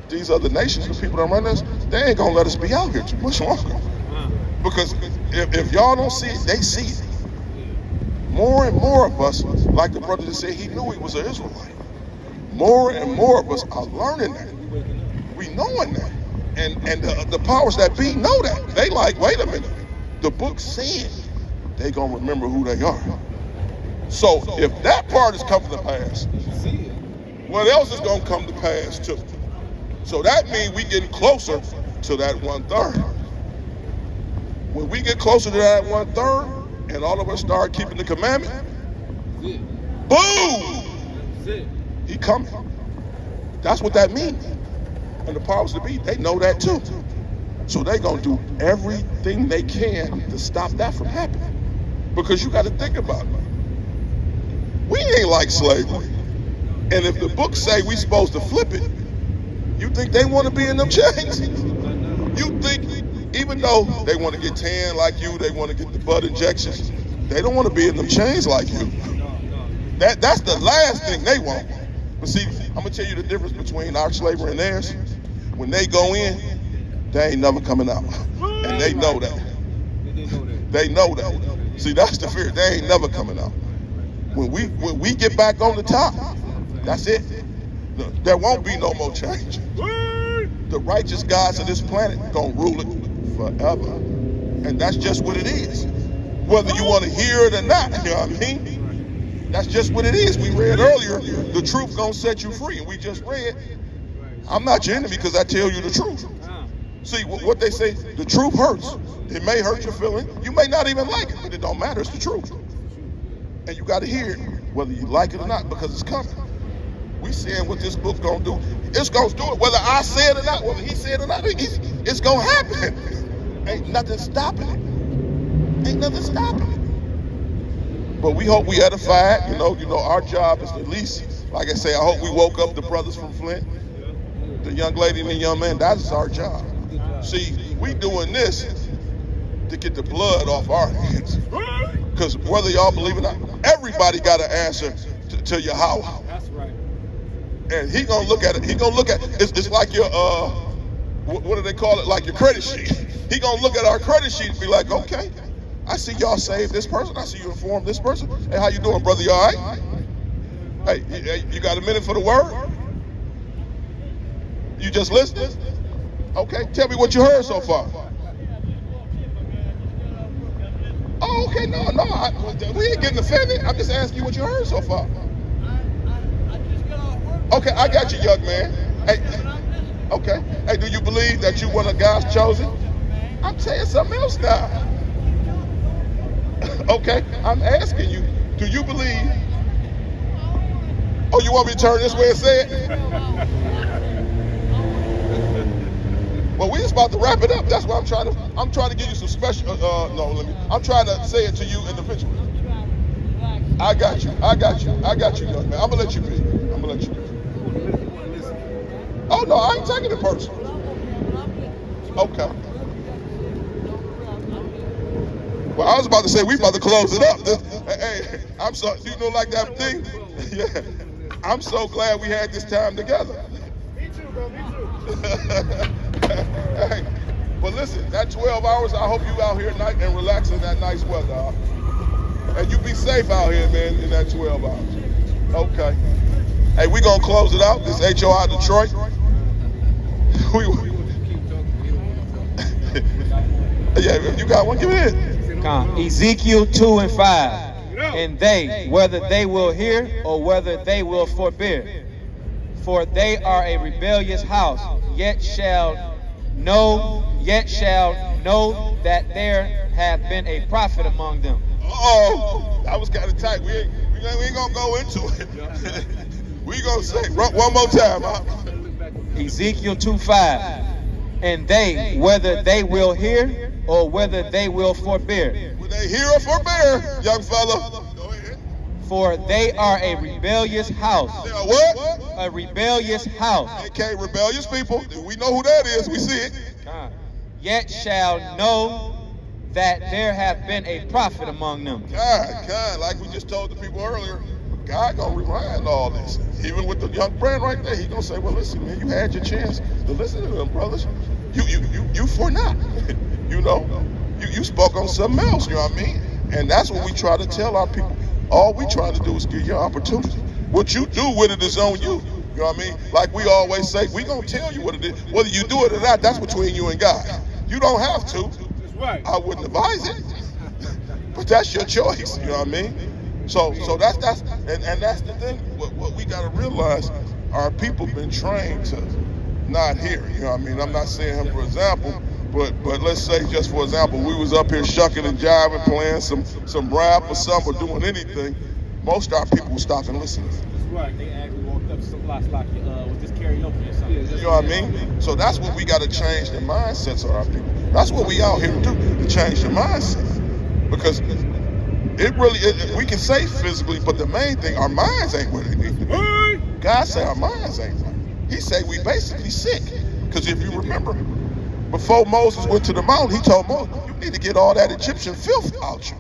these other nations, the people that run us, they ain't gonna let us be out here too much longer. Because if y'all don't see it, they see it. More and more of us, like the brother that said he knew he was an Israelite. More and more of us are learning that. We knowing that. And the powers that be know that. They like, wait a minute. The book said they gonna remember who they are. So if that part is coming to pass, what else is gonna come to pass too? So that means we getting closer to that 1/3. When we get closer to that 1/3, and all of us start keeping the commandment, boom! He coming. That's what that means. And the powers that be, they know that too. So they gonna do everything they can to stop that from happening. Because you gotta think about it. We ain't like slavery. And if the books say we supposed to flip it, you think they wanna be in them chains? You think, even though they wanna get tan like you, they wanna get the butt injections, they don't wanna be in them chains like you. That's the last thing they want. But see, I'm gonna tell you the difference between our slavery and theirs. When they go in, they ain't never coming out. And they know that. They know that. See, that's the fear. They ain't never coming out. When we get back on the top, that's it. There won't be no more change. The righteous gods of this planet gonna rule it forever. And that's just what it is. Whether you want to hear it or not, you know what I mean? That's just what it is. We read earlier, the truth gonna set you free. And we just read, I'm not your enemy because I tell you the truth. See, what they say, the truth hurts. It may hurt your feeling. You may not even like it, but it don't matter. It's the truth. And you got to hear it, whether you like it or not, because it's coming. We saying what this book gonna do. It's gonna do it, whether I say it or not, whether he said it or not. It's gonna happen. Ain't nothing stopping it. Ain't nothing stopping it. But we hope we edified. You know, our job is at least, like I say, I hope we woke up the brothers from Flint, the young lady and the young man. That is our job. See, we doing this to get the blood off our hands. Because whether y'all believe it or not, everybody got to answer to Yahweh. That's right. And he gonna look at it. He gonna look at it's like your what do they call it? Like your credit sheet. He gonna look at our credit sheet and be like, okay, I see y'all saved this person. I see you informed this person. Hey, how you doing, brother? You all right? Hey, you got a minute for the word? You just listening? Okay, tell me what you heard so far. Oh, okay, no, we ain't getting offended. I'm just asking you what you heard so far. Okay, I got you, young man. Hey, okay. Hey, do you believe that you one of God's chosen? I'm saying something else now. Okay, I'm asking you, do you believe? Oh, you want me to turn this way and say it? Well, we just about to wrap it up. That's why I'm trying to give you some special, I'm trying to say it to you individually. I got you, young man. I'm gonna let you be. Oh no, I ain't taking it personal. Okay. Well, I was about to say we about to close it up. Hey, I'm so, you know, like that thing? Yeah. I'm so glad we had this time together. Me too, bro, me too. Hey, but listen, that 12 hours, I hope you out here tonight and relax in that nice weather. And you be safe out here, man, in that 12 hours. Okay. Hey, we gonna close it out. This HOI Detroit. Yeah, if you got one, give it in. Ezekiel 2 and 5. And they, whether they will hear or whether they will forbear, for they are a rebellious house, yet shall know that there have been a prophet among them. Oh, that was kind of tight. We ain't gonna go into it. We gonna say one more time. Huh? Ezekiel 2:5. And they, whether they will hear or whether they will forbear. Will they hear or forbear, young fella? Go ahead. For they are a rebellious house. They are what? A rebellious house. Okay, rebellious people. We know who that is. We see it. Yet shall know that there have been a prophet among them. God, like we just told the people earlier, God gonna rewind all this. Even with the young friend right there, he gonna say, well, listen, man, you had your chance to listen to them, brothers. You for not. You know, you spoke on something else, you know what I mean? And that's what we try to tell our people. All we try to do is give you an opportunity. What you do with it is on you. You know what I mean? Like we always say, we gonna tell you what it is. Whether you do it or not, that's between you and God. You don't have to. That's right. I wouldn't advise it. But that's your choice, you know what I mean? So that's and that's the thing. What we gotta realize, our people been trained to not hear. You know what I mean? I'm not saying him for example, but let's say just for example, we was up here shucking and jiving, playing some rap or something, or doing anything. Most of our people will stop and listen. That's right. They actually walked up to some blocks like was just karaoke or something. You know what I mean? So that's what we got to change the mindsets of our people. That's what we out here to do, to change the mindset. Because we can say physically, but the main thing, our minds ain't where they need to be. God say our minds ain't right. He say we basically sick. Because if you remember, before Moses went to the mountain, he told Moses, you need to get all that Egyptian filth out you.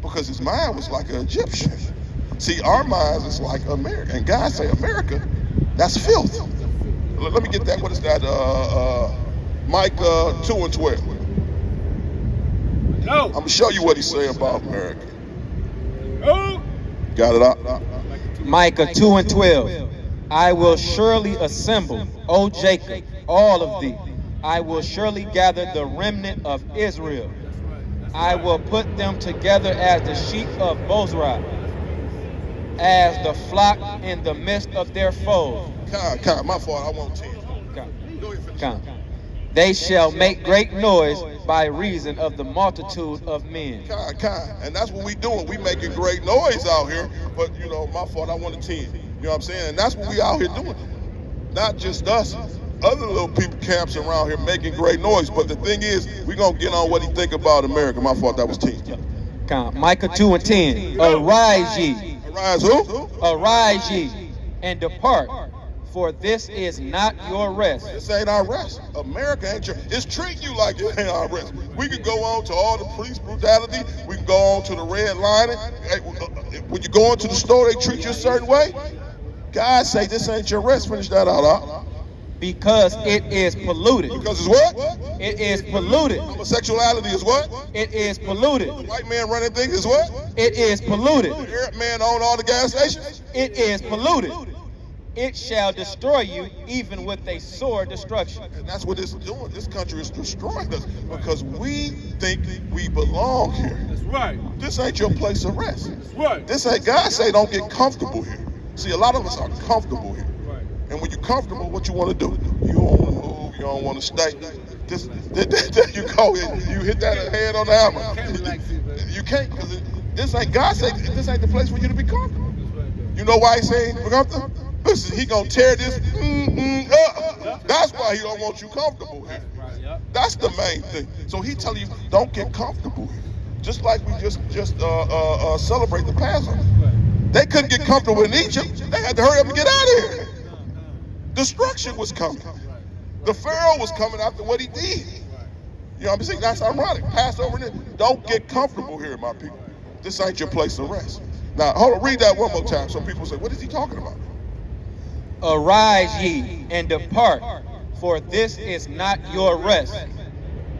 Because his mind was like an Egyptian. See, our minds is like America. And God say America, that's filth. Let me get that. What is that? Micah 2 and 12. No. I'm going to show you what he say about America. No. got it out? Micah 2 and 12. I will surely assemble, O Jacob, all of thee. I will surely gather the remnant of Israel. I will put them together as the sheep of Bozrah, as the flock in the midst of their fold. Con, my fault, I want 10. Come. They shall make great noise by reason of the multitude of men. Con. And that's what we doing. We making great noise out here, but you know, my fault, I wanted 10. You know what I'm saying? And that's what we out here doing. Not just us. Other little people camps around here making great noise. But the thing is, we gonna get on what he think about America. My fault, that was 10. Come. Micah 2 and 10. Arise ye. Arise who? Arise ye and depart, for this is not your rest. This ain't our rest. America ain't your, it's treating you like it ain't our rest. We can go on to all the police brutality. We can go on to the red lining. When you go into the store, they treat you a certain way. God say this ain't your rest. Finish that out, huh? Because it is polluted. Because it's what? It is polluted. Homosexuality is what? It is polluted. The white man running things is what? It is polluted. The Arab man own all the gas stations? It is polluted. It shall destroy you even with a sore destruction. And that's what it's doing. This country is destroying us because we think we belong here. That's right. This ain't your place of rest. That's right. This ain't, God say don't get comfortable here. See, a lot of us are comfortable here. Right. And when you're comfortable, what you want to do? You don't want to move, you don't want to stay. There you go, you hit that head on the hammer. You can't, because this ain't, God say this ain't the place for you to be comfortable. You know why he say be comfortable? Listen, he gonna tear this up. That's why he don't want you comfortable here. That's the main thing. So he telling you, don't get comfortable here. Just like we just celebrate the Passover. They couldn't get comfortable in Egypt. They had to hurry up and get out of here. Destruction was coming. The Pharaoh was coming after what he did. You know what I'm saying? That's ironic. Passover, don't get comfortable here, my people. This ain't your place of rest. Now, hold on, read that one more time. Some people say, what is he talking about? Arise ye and depart, for this is not your rest,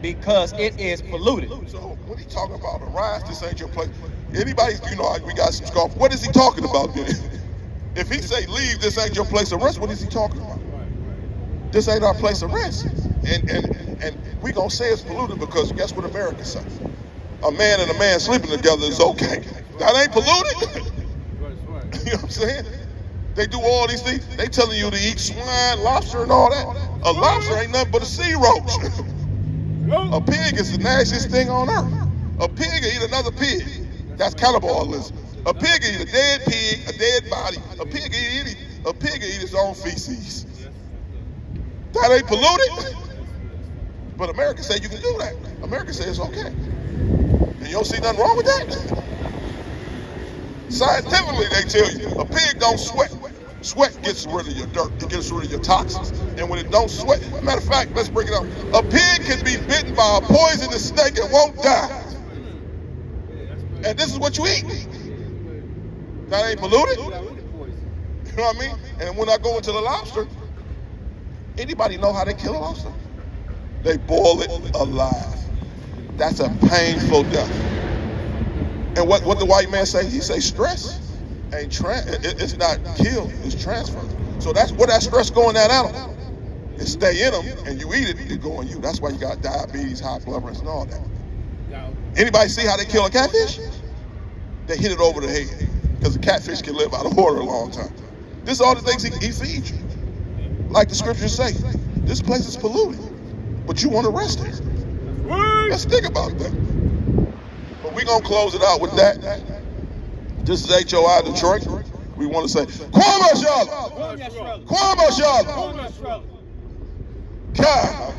because it is polluted. So what he talking about? Arise, this ain't your place. Anybody, you know, we got some scoff. What is he talking about then? If he say leave, this ain't your place of rest, what is he talking about? This ain't our place of rest. And we gonna say it's polluted because guess what America says? A man and a man sleeping together is okay. That ain't polluted. You know what I'm saying? They do all these things. They telling you to eat swine, lobster, and all that. A lobster ain't nothing but a sea roach. A pig is the nastiest thing on earth. A pig will eat another pig. That's cannibalism. A pig will eat a dead pig, a dead body. A pig will eat its own feces. That ain't polluted. But America say you can do that. America say it's okay. And you don't see nothing wrong with that. Scientifically, they tell you a pig don't sweat. Sweat gets rid of your dirt. It gets rid of your toxins. And when it don't sweat, matter of fact, let's break it up. A pig can be bitten by a poisonous snake and won't die. And this is what you eat. That ain't polluted. You know what I mean? And when I go into the lobster, anybody know how they kill a lobster? They boil it alive. That's a painful death. And what the white man say? He say stress ain't it's not killed, it's transferred. So that's where that stress go in that animal. It stay in them, and you eat it, it go in you. That's why you got diabetes, high blood pressure, and all that. Anybody see how they kill a catfish? They hit it over the head, because the catfish can live out of water a long time. This is all the things he feeds you. Like the scriptures say, this place is polluted, but you want to rest here. Let's think about that. But we're going to close it out with that. This is HOI Detroit. We want to say, Kwame Shala! Kwame Shala! God!